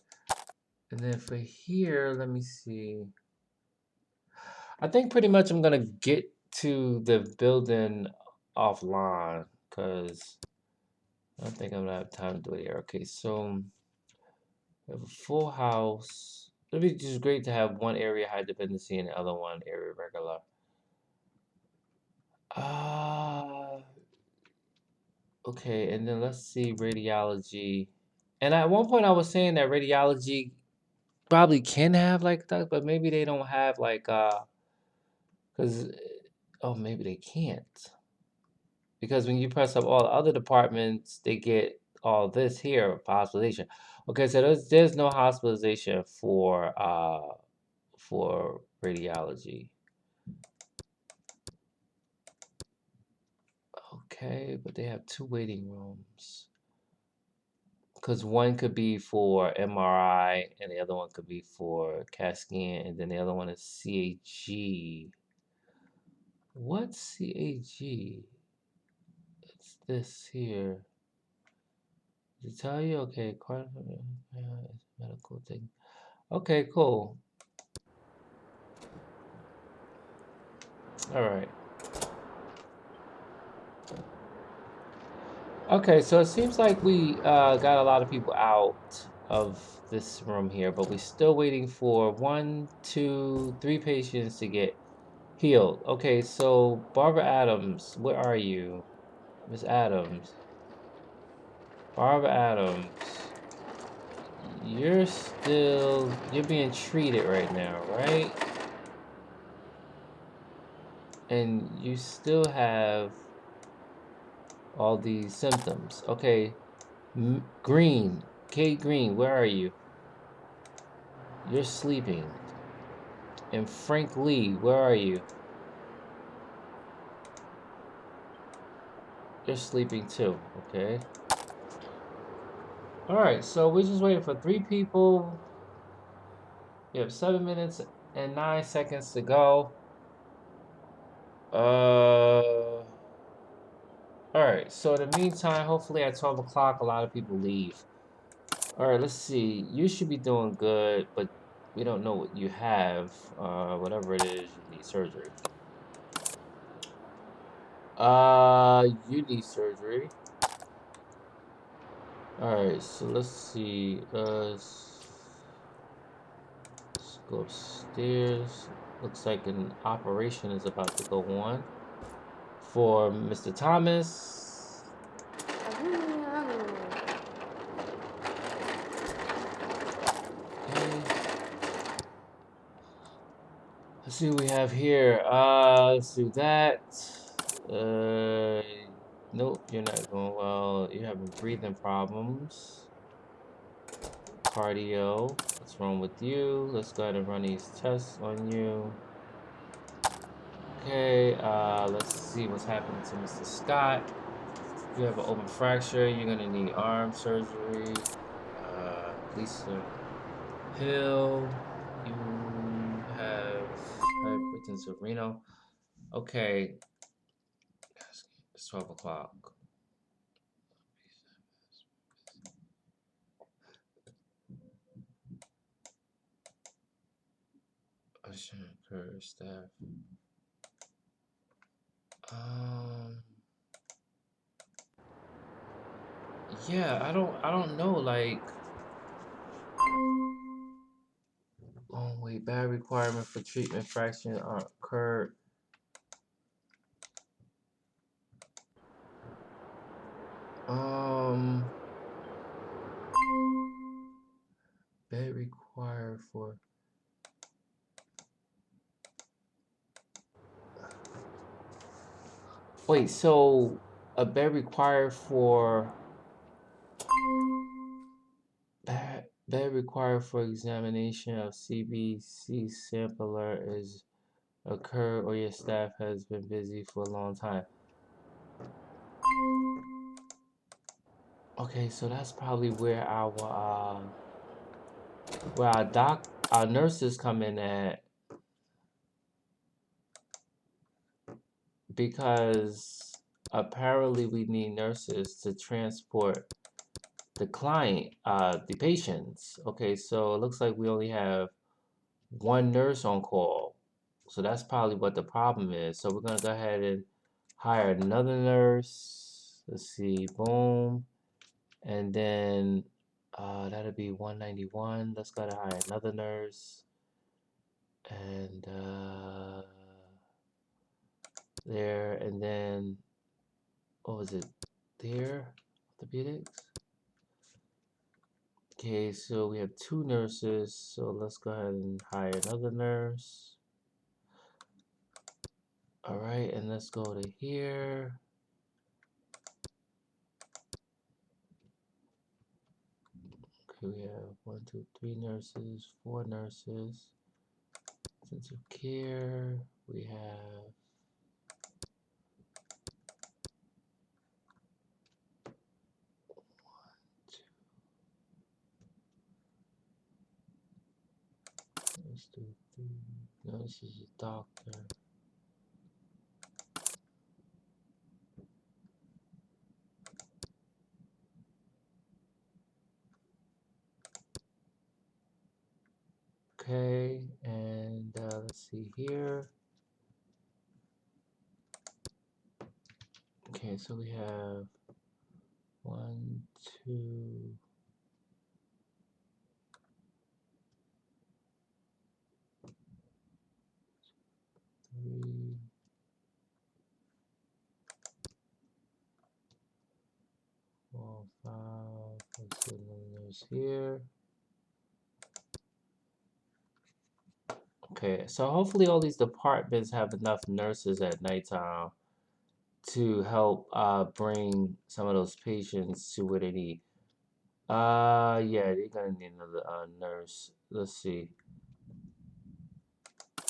and then for here, let me see. I think pretty much I'm gonna get to the building offline because I don't think I'm gonna have time to do it here. Okay, so we have a full house. It'd be just great to have one area high dependency and the other one area regular. Okay, and then let's see radiology. And at one point I was saying that radiology probably can have like that, but maybe they don't have like because oh maybe they can't. Because when you press up all the other departments, they get all this here for hospitalization. Okay, so there's no hospitalization for radiology. Okay, but they have 2 waiting rooms. Because one could be for MRI and the other one could be for CAT scan, and then the other one is CAG. What's CAG? It's this here. Did it tell you? Okay, medical thing. Okay, cool. All right. Okay, so it seems like we got a lot of people out of this room here, but we're still waiting for 1, 2, 3 patients to get healed. Okay, so Barbara Adams, where are you? Miss Adams. Barbara Adams, you're being treated right now, right? And you still have all these symptoms. Okay, Green, Kate Green, where are you? You're sleeping. And Frank Lee, where are you? You're sleeping too, okay? Alright, so we're just waiting for 3 people. We have 7 minutes and 9 seconds to go. Alright, so in the meantime, hopefully at 12 o'clock, a lot of people leave. Alright, let's see. You should be doing good, but we don't know what you have. Whatever it is, you need surgery. You need surgery. Alright, so let's see. Let's go upstairs. Looks like an operation is about to go on for Mr. Thomas. Okay. Let's see what we have here. Let's do that. Nope, you're not going well. You're having breathing problems. Cardio. What's wrong with you? Let's go ahead and run these tests on you. Okay, let's see what's happening to Mr. Scott. You have an open fracture. You're gonna need arm surgery. Lisa Hill. You have hypertensive renal. Okay, it's 12 o'clock. I should encourage staff. Yeah, I don't know, like, long wait, bad requirement for treatment fraction occurred. Bed required for. Wait, so a bed required for bed required for examination of CBC sampler is occurred or your staff has been busy for a long time. Okay, so that's probably where our nurses come in at, because apparently we need nurses to transport the client, the patients. Okay, so it looks like we only have 1 nurse on call. So that's probably what the problem is. So we're gonna go ahead and hire another nurse. Let's see, boom. And then that'll be 191. Let's go to hire another nurse. And there, and then what was it? There, orthopedics. Okay, so we have 2 nurses. So let's go ahead and hire another nurse. All right, and let's go to here. Okay, we have 1, 2, 3 nurses, 4 nurses. Intensive care, we have 2. Let's do 3. No, this is a doctor. Okay, and let's see here. Okay, so we have 1, 2, 3, 4, 5. Let's see another nurse here. Okay, so hopefully all these departments have enough nurses at nighttime to help bring some of those patients to where they need. Yeah, they're gonna need another nurse. Let's see.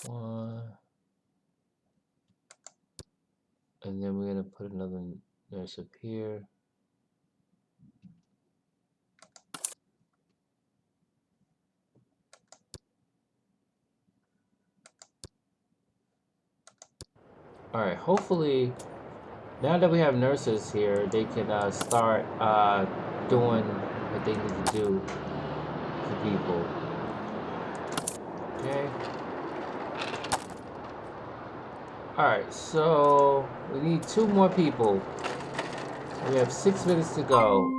1, and then we're gonna put another nurse up here. All right, hopefully now that we have nurses here, they can start doing what they need to do for people. Okay. All right, so we need 2 more people. We have 6 minutes to go.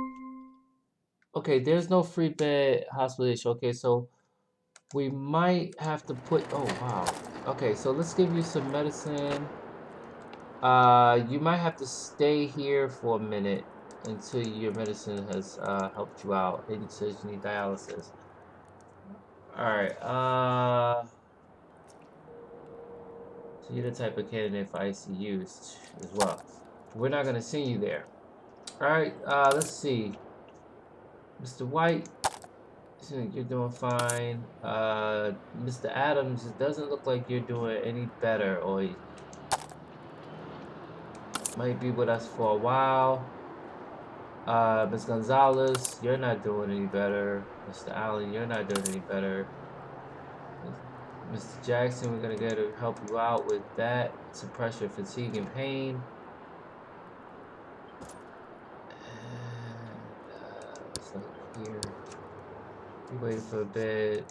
Okay, there's no free bed hospitalization. Okay, so we might have to put. Oh wow. Okay, so let's give you some medicine. You might have to stay here for a minute until your medicine has helped you out. And it says you need dialysis. All right. So you're the type of candidate for ICUs as well. We're not gonna send you there. All right. Let's see, Mr. White. You're doing fine. Mr. Adams, it doesn't look like you're doing any better, or you might be with us for a while. Ms. Gonzalez, you're not doing any better. Mr. Allen, you're not doing any better. Mr. Jackson, we're gonna get to help you out with that. Suppress your fatigue and pain. And it's like here. You waiting for a bed.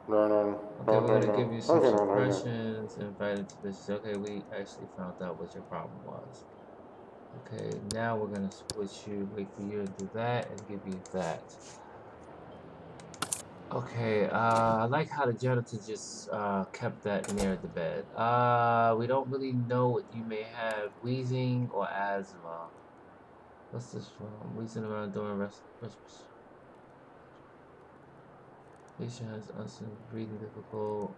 Okay, we're gonna give you some suppressions and vitamin this. Okay, we actually found out what your problem was. Okay, now we're gonna switch you, wait for you to do that and give you that. Okay, I like how the janitor just kept that near the bed. We don't really know what you may have, wheezing or asthma. What's this from? Wheezing around during patient has uncertain breathing difficult.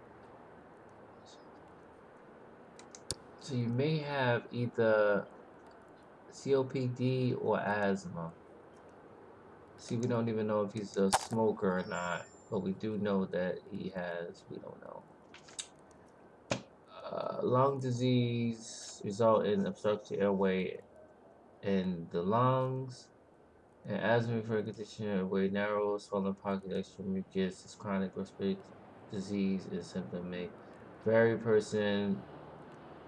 So you may have either COPD or asthma. See, we don't even know if he's a smoker or not, but we do know that he has, we don't know. Lung disease result in obstructed airway in the lungs, and asthma refer condition where narrow swollen pocket extra mucus is chronic respiratory disease is symptom may vary person.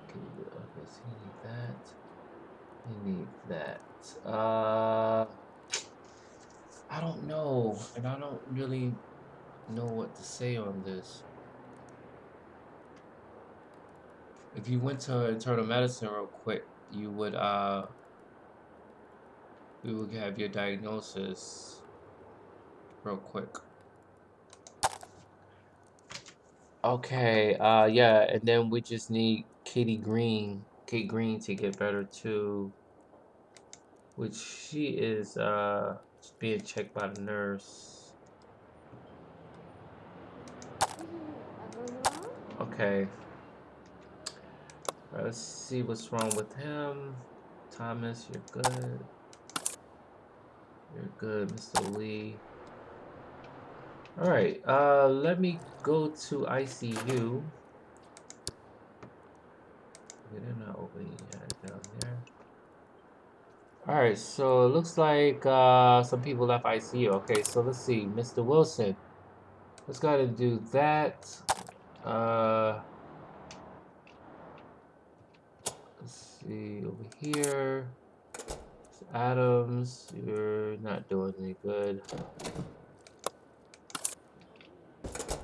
Okay, so you need that. You need that. I don't know, and I don't really know what to say on this. If you went to internal medicine real quick, you would we would have your diagnosis real quick. Okay, yeah, and then we just need Kate Green to get better too, which she is being checked by the nurse. Okay. All right, let's see what's wrong with him. Thomas, you're good. You're good, Mr. Lee. All right, let me go to ICU. They're not opening yet down there. All right, so it looks like some people left ICU. Okay, so let's see, Mr. Wilson. Let's go ahead and do that. Let's see over here. Adams, you're not doing any good.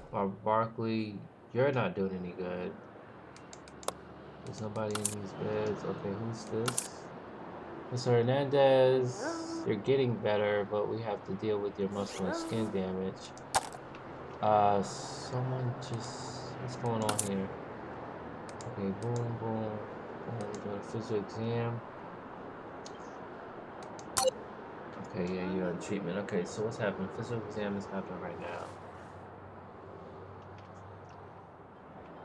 Barbara Barkley, you're not doing any good. There's nobody in these beds. Okay, who's this? Mr. Hernandez, you're getting better, but we have to deal with your muscle and skin damage. Someone just... What's going on here? Okay, boom, boom. Doing a physical exam. Okay, yeah, you're on treatment. Okay, so what's happening? Physical exam is happening right now.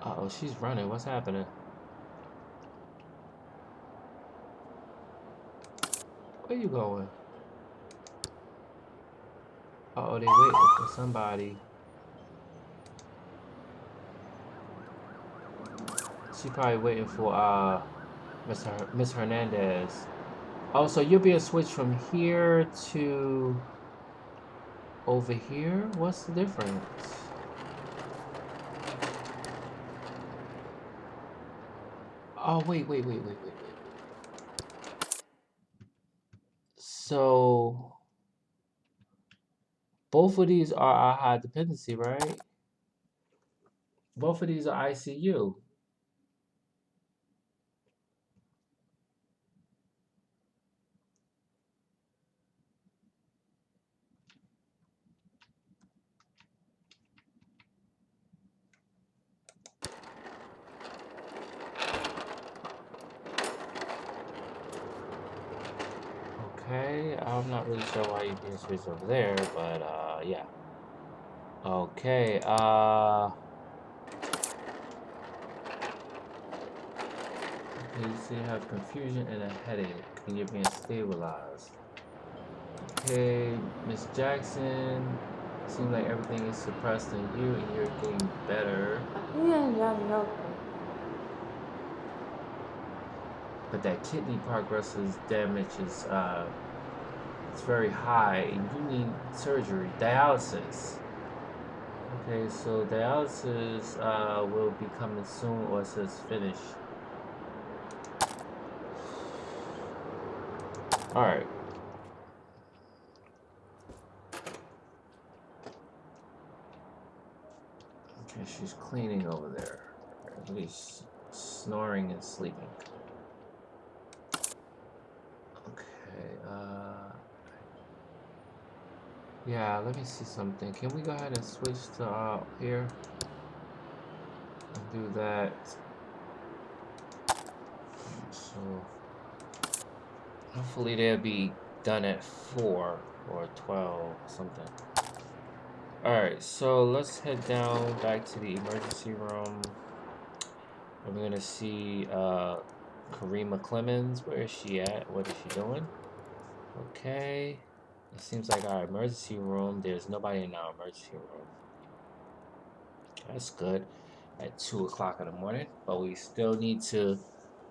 Uh-oh, she's running. What's happening? Where you going? Uh-oh, they waiting for somebody. She probably waiting for Miss Hernandez. Oh, so you'll be able to switch from here to over here? What's the difference? Oh, wait. So both of these are high dependency, right? Both of these are ICU. Okay, I'm not really sure why you're being switched over there, but yeah. Okay, you see you have confusion and a headache, and you're being stabilized. Okay, Miss Jackson, seems like everything is suppressed in you and you're getting better. But that kidney progressive damage is it's very high and you need surgery, dialysis. Okay, so dialysis will be coming soon, or it says finish. Alright. Okay, she's cleaning over there. Or at least snoring and sleeping. Okay, yeah, let me see something. Can we go ahead and switch to here? And do that. So hopefully they'll be done at 4 or 12 something. Alright, so let's head down back to the emergency room. And we're gonna see Kareem Clemens. Where is she at? What is she doing? Okay. It seems like our emergency room, there's nobody in our emergency room. That's good. At 2 o'clock in the morning. But we still need to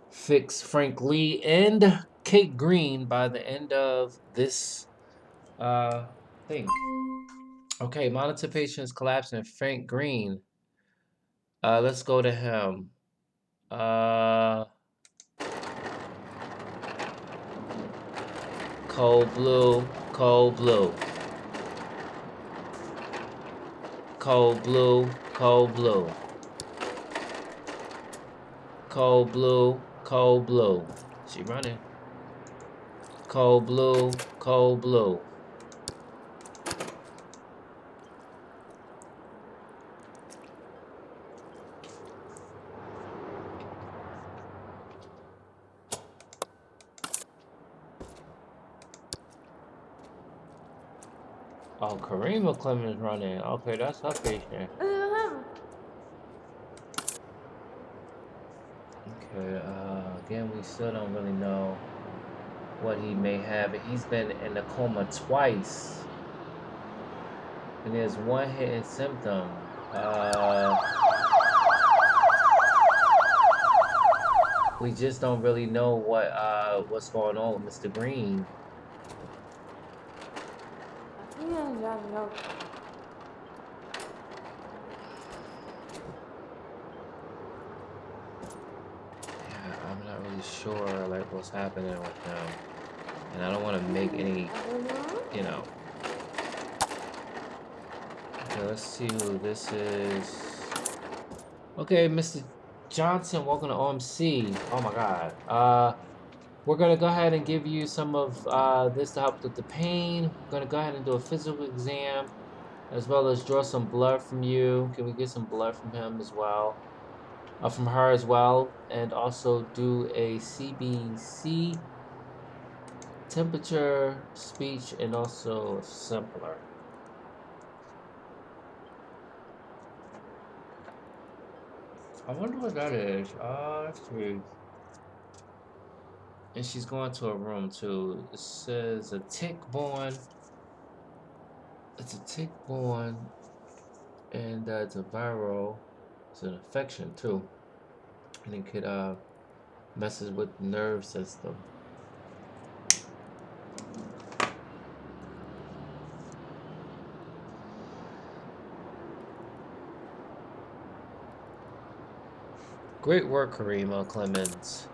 fix Frank Lee and Kate Green by the end of this thing. Okay, monitor patients collapsing. Frank Green. Let's go to him. Cold blue, cold blue. Cold blue, cold blue. Cold blue, cold blue. She running. Cold blue, cold blue. Oh, Kareem Clemens running. Okay, that's her patient. Okay, again, we still don't really know what he may have. He's been in a coma twice. And there's one hidden symptom. We just don't really know what's going on with Mr. Green. I'm not really sure like what's happening with them, and I don't want to make any, you know. Okay, let's see who this is. Okay, Mr. Johnson, welcome to OMC. Oh my God. We're gonna go ahead and give you some of this to help with the pain. We're gonna go ahead and do a physical exam as well as draw some blood from you. Can we get some blood from him as well? From her as well, and also do a CBC, temperature, speech, and also a sampler. I wonder what that is. Let's see. And she's going to a room too. It says a tick-borne. It's a tick-borne, and it's a viral. It's an infection too, and it could messes with the nerve system. Great work, Kareem Clemens.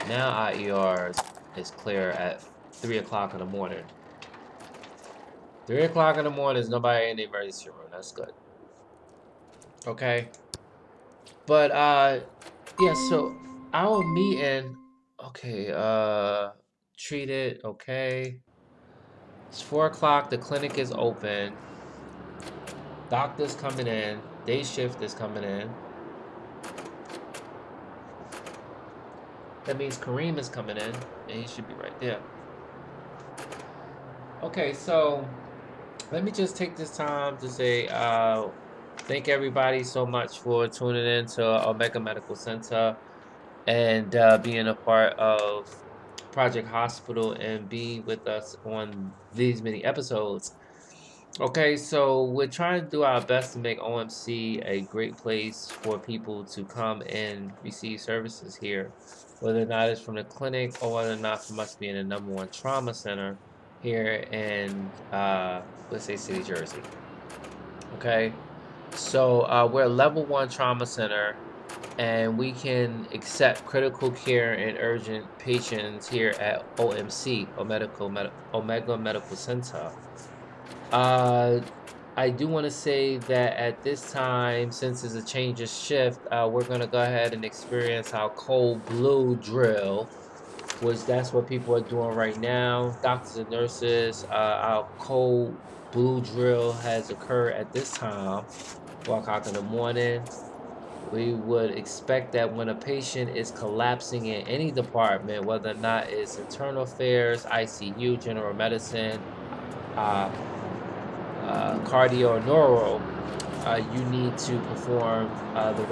Now our ER is clear at 3 o'clock in the morning. 3 o'clock in the morning, there's nobody in the emergency room. That's good. Okay. But yeah, so our meeting, okay, treated, okay. It's 4 o'clock, the clinic is open. Doctor's coming in, day shift is coming in. That means Kareem is coming in, and he should be right there. Okay, so let me just take this time to say thank everybody so much for tuning in to Omega Medical Center and being a part of Project Hospital and be with us on these many episodes. Okay, so we're trying to do our best to make OMC a great place for people to come and receive services here, whether or not it's from the clinic or whether or not from us being the #1 trauma center here in, let's say, City, Jersey. Okay, so we're a level 1 trauma center, and we can accept critical care and urgent patients here at OMC, Omega Medical Center. I do want to say that at this time, since it's a change of shift, we're going to go ahead and experience our cold blue drill, which that's what people are doing right now. Doctors and nurses, our cold blue drill has occurred at this time, 4 o'clock in the morning. We would expect that when a patient is collapsing in any department, whether or not it's internal affairs, ICU, general medicine, uh, cardio, or neuro, you need to perform the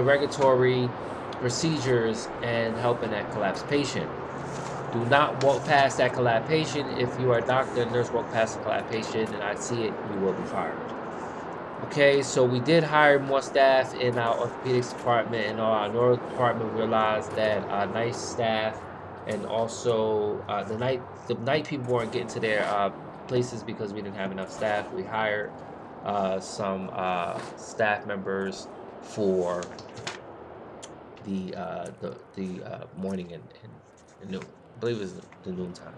regulatory procedures and helping that collapsed patient. Do not walk past that collapsed patient. If you are a doctor and nurse, walk past the collapsed patient and I see it, you will be fired. Okay, so we did hire more staff in our orthopedics department and our neuro department. Realized that night staff and also the night people weren't getting to their places because we didn't have enough staff. We hired some staff members for the morning and noon. I believe it was the noon time.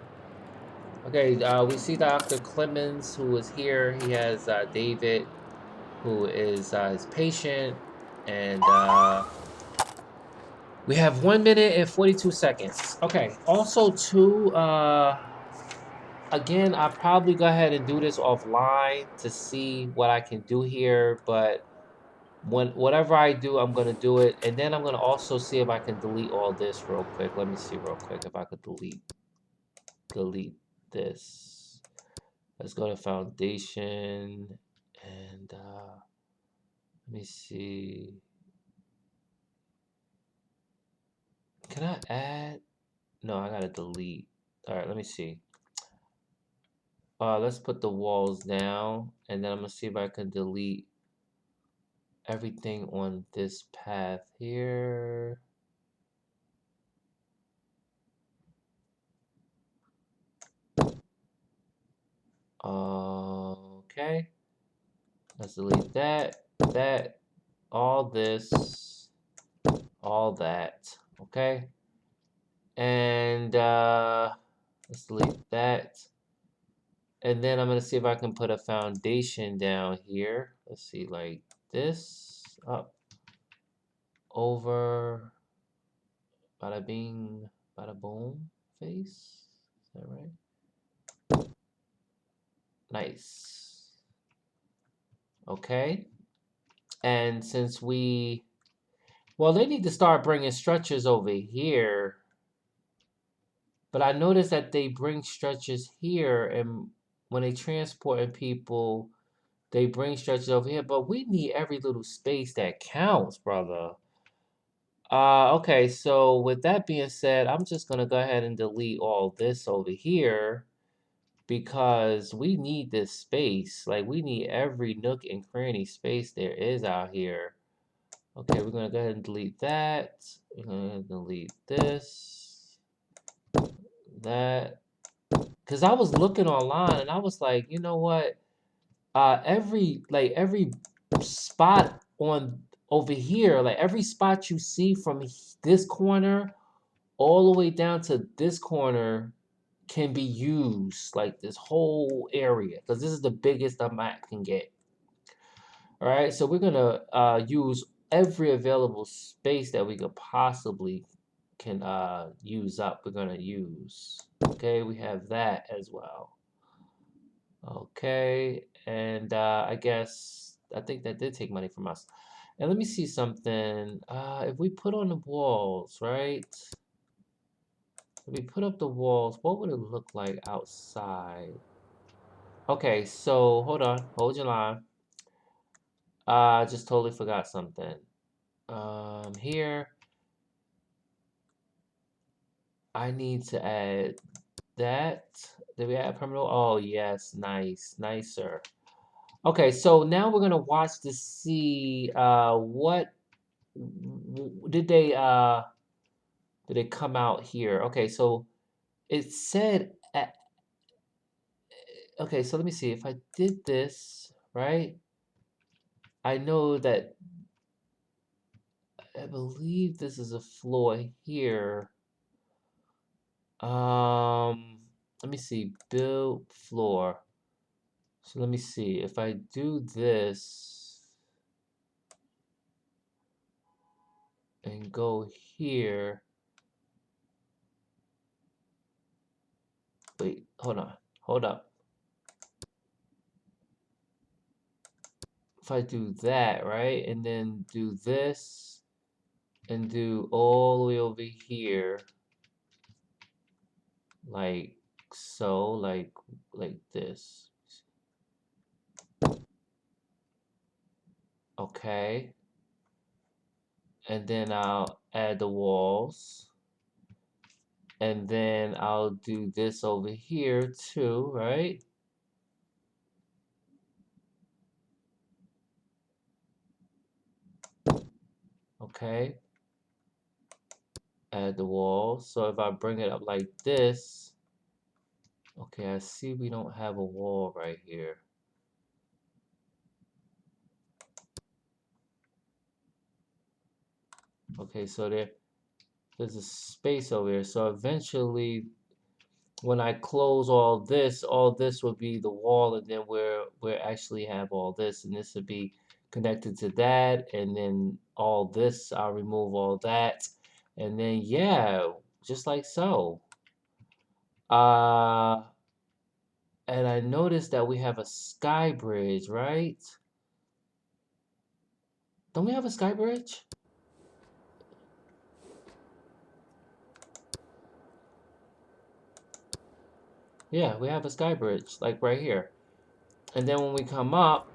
Okay, we see Dr. Clemens who is here. He has David, who is his patient, and we have 1 minute and 42 seconds. Okay, also too, again, I'll probably go ahead and do this offline to see what I can do here, but whatever I do, I'm gonna do it, and then I'm gonna also see if I can delete all this real quick. Let me see real quick if I could delete this. Let's go to foundation, and let me see. Can I add? No, I gotta delete. All right, let me see. Let's put the walls down, and then I'm gonna see if I can delete everything on this path here. Okay. Let's delete that, that, all this, all that. Okay. And let's delete that. And then I'm going to see if I can put a foundation down here. Let's see, like this, up, over, bada bing, bada boom, face. Is that right? Nice. Okay. And since well, they need to start bringing stretchers over here. But I noticed that they bring stretchers here, and when they transporting people, they bring stretchers over here. But we need every little space that counts, brother. Okay, so with that being said, I'm just gonna go ahead and delete all this over here because we need this space. Like, we need every nook and cranny space there is out here. Okay, we're gonna go ahead and delete that. We're gonna delete this, that. Because I was looking online and I was like, you know what? Every spot on over here, like every spot you see from this corner all the way down to this corner can be used, like this whole area, because this is the biggest the map can get. All right, so we're gonna use every available space that we could possibly can use up. We're gonna use. Okay, we have that as well. Okay, and I think that did take money from us. And let me see something. If we put on the walls, right? If we put up the walls, what would it look like outside? Okay, so hold on, hold your line. I just totally forgot something. Here, I need to add that. Did we add permanent? Oh, yes, nice, nicer. Okay, so now we're gonna watch to see what did they come out here. Okay, so it said okay, so let me see if I did this right. I know that I believe this is a floor here. Let me see, build floor. So let me see if I do this and go here. Wait, hold on, hold up. If I do that, right, and then do this and do all the way over here, like so, like this. Okay. And then I'll add the walls. And then I'll do this over here too, right? Okay. Add the walls. So if I bring it up like this, okay, I see we don't have a wall right here. Okay, so there's a space over here. So eventually when I close all this will be the wall, and then we actually have all this, and this would be connected to that, and then all this, I'll remove all that, and then yeah, just like so. Uh, and I noticed that we have a sky bridge, right? Don't we have a sky bridge? Yeah, we have a sky bridge, like right here. And then when we come up,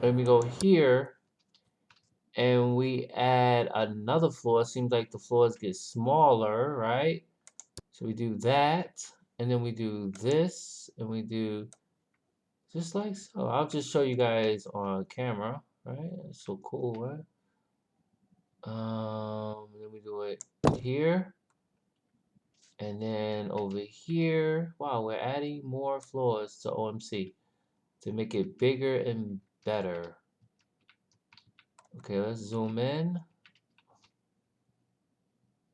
and we go here, and we add another floor, it seems like the floors get smaller, right? So we do that, and then we do this, and we do just like so. I'll just show you guys on camera, right? That's so cool, right? Then we do it here, and then over here. Wow, we're adding more floors to OMC. to make it bigger and better. Okay, let's zoom in.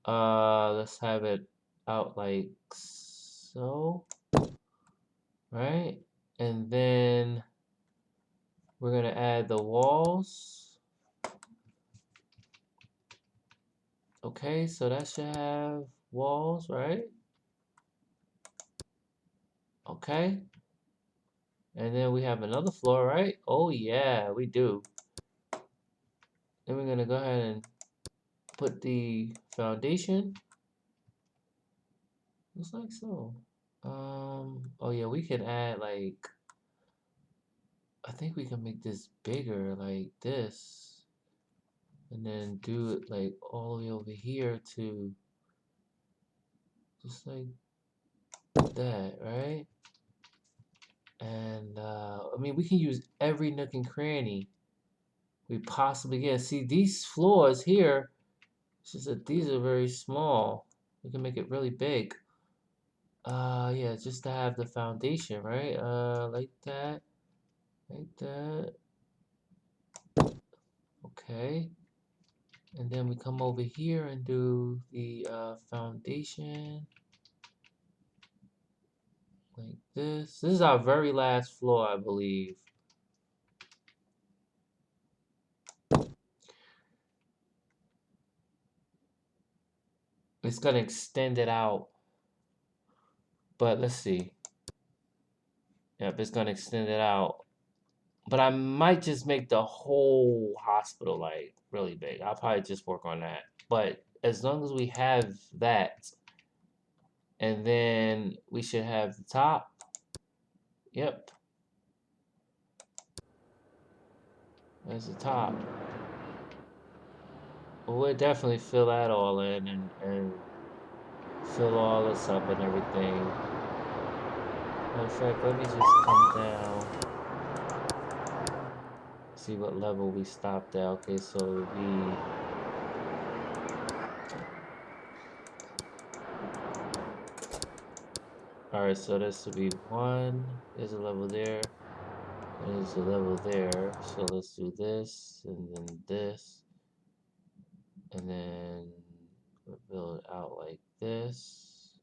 Let's have it out like so, right? And then we're gonna add the walls. Okay, so that should have walls, right? Okay. And then we have another floor, right? Oh yeah, we do. Then we're gonna go ahead and put the foundation. Just like so. Oh yeah, we can add like, I think we can make this bigger like this. And then do it like all the way over here to just like that, right? And I mean, we can use every nook and cranny we possibly can. See, these floors here, it's just that these are very small. We can make it really big. Yeah, just to have the foundation, right? Like that, like that. Okay. And then we come over here and do the foundation like this. This is our very last floor, I believe. It's gonna extend it out, but let's see. Yep, it's gonna extend it out. But I might just make the whole hospital like really big. I'll probably just work on that. But as long as we have that, and then we should have the top. Yep. There's the top. Well, we'll definitely fill that all in and fill all this up and everything. Matter of fact, let me just come down. See what level we stopped at. Okay, so we alright, so this would be 1. There's a level there. There's a level there. So let's do this and then this. And then we'll build out like this.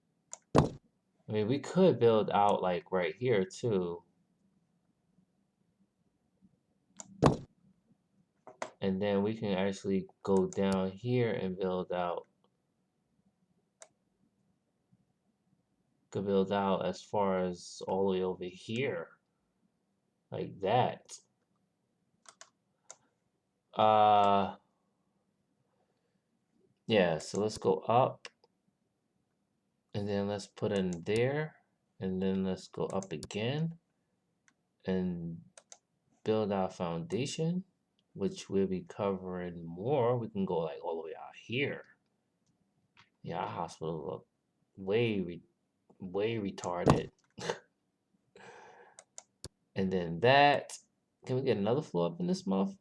I mean, we could build out like right here too. And then we can actually go down here and build out. Could build out as far as all the way over here. Like that. Yeah, so let's go up. And then let's put in there. And then let's go up again. And build our foundation, which we'll be covering more. We can go like all the way out here. Yeah, our hospital look way retarded. And then that. Can we get another floor up in this month?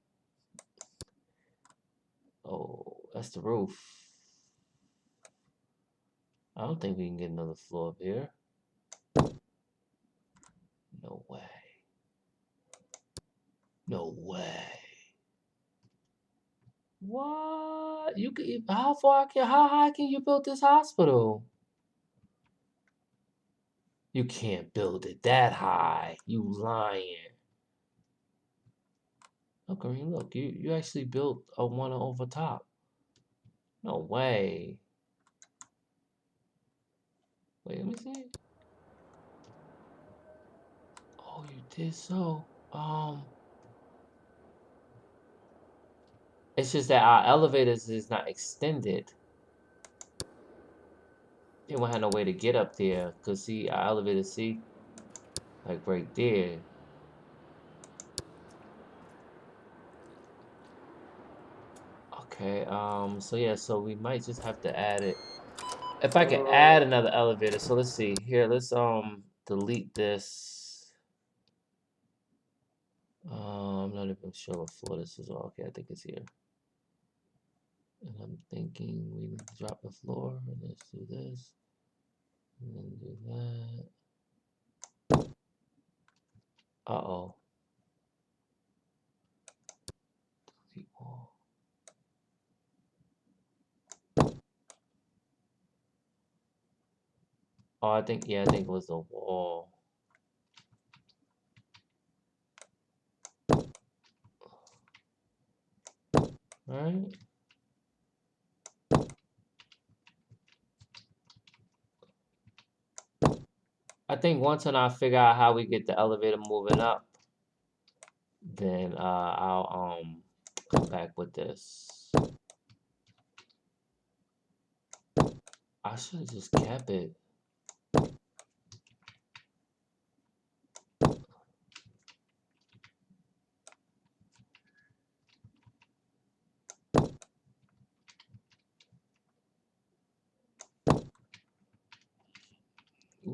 Oh, that's the roof. I don't think we can get another floor up here. No way. No way. What? You can, how high can you build this hospital? You can't build it that high. You lying. Oh, Kareem, look, you actually built a one over top. No way. Wait, let me see. Oh, you did so. It's just that our elevators is not extended. They won't have no way to get up there. Cause see, our elevator, see, like right there. Okay, so yeah, so we might just have to add it. If I can add another elevator, so let's see. Here, let's delete this. I'm not even sure what floor this is. Okay, I think it's here. And I'm thinking we need to drop the floor, and let's do this. And then do that. Uh-oh. Oh, I think it was the wall. Right? I think once when I figure out how we get the elevator moving up, then I'll come back with this. I should have just kept it.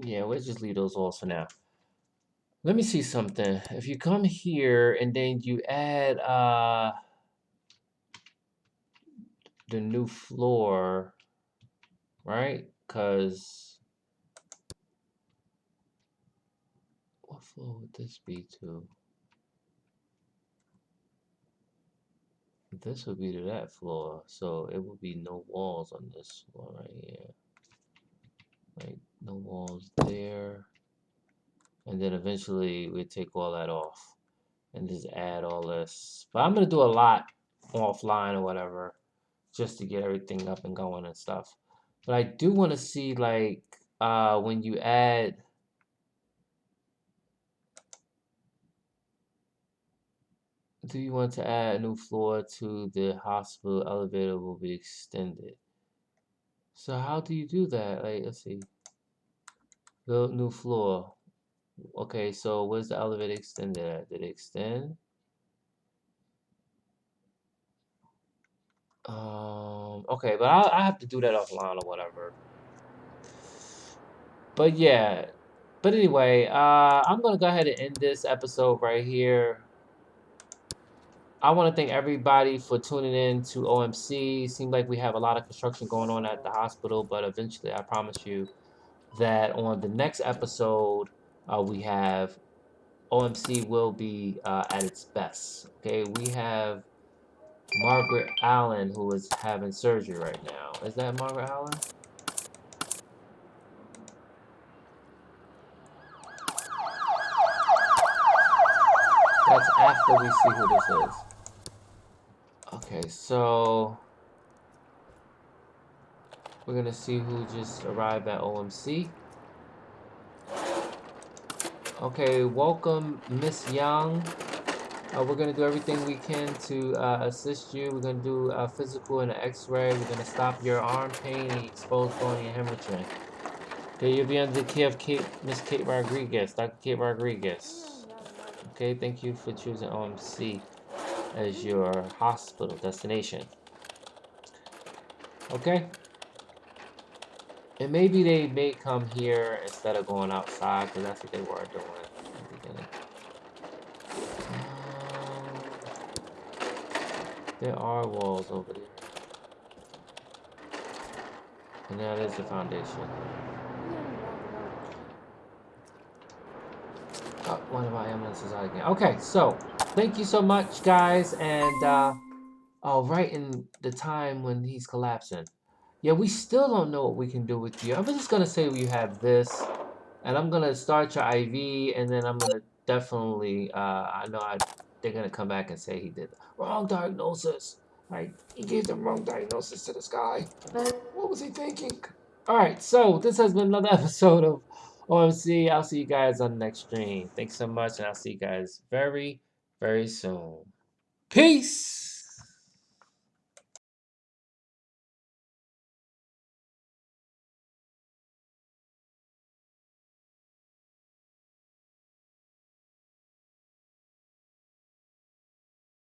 Yeah, we'll just leave those walls for now. Let me see something. If you come here and then you add the new floor, right? Because what floor would this be to? This would be to that floor, so it would be no walls on this floor right here. Right, no walls there. And then eventually we take all that off and just add all this. But I'm gonna do a lot offline or whatever just to get everything up and going and stuff. But I do want to see like when you add do you want to add a new floor to the hospital elevator will be extended. So how do you do that? Like let's see. Build new floor. Okay, so where's the elevator extended at? Did it extend? Okay, but I have to do that offline or whatever. But yeah, but anyway, I'm gonna go ahead and end this episode right here. I want to thank everybody for tuning in to OMC. Seems like we have a lot of construction going on at the hospital, but eventually, I promise you that on the next episode, we have OMC will be at its best. Okay, we have Margaret Allen who is having surgery right now. Is that Margaret Allen? That's after we see who this is. Okay, so we're gonna see who just arrived at OMC. Okay, welcome, Miss Young. We're gonna do everything we can to assist you. We're gonna do a physical and an X-ray. We're gonna stop your arm pain and exposed bone and hemorrhaging. Okay, you'll be under the care of Miss Kate Rodriguez, Dr. Kate Rodriguez. Okay, thank you for choosing OMC as your hospital destination. Okay? And maybe they may come here instead of going outside, because that's what they were doing in the beginning. There are walls over there. And that is the foundation. Oh, one of our ambulances out again. Okay, so thank you so much, guys. And right in the time when he's collapsing. Yeah, we still don't know what we can do with you. I'm just gonna say you have this, and I'm gonna start your IV, and then I'm gonna definitely. They're gonna come back and say he did wrong diagnosis. Right? He gave the wrong diagnosis to this guy. What was he thinking? All right, so this has been another episode of OMC. I'll see you guys on the next stream. Thanks so much, and I'll see you guys very, very soon. Peace.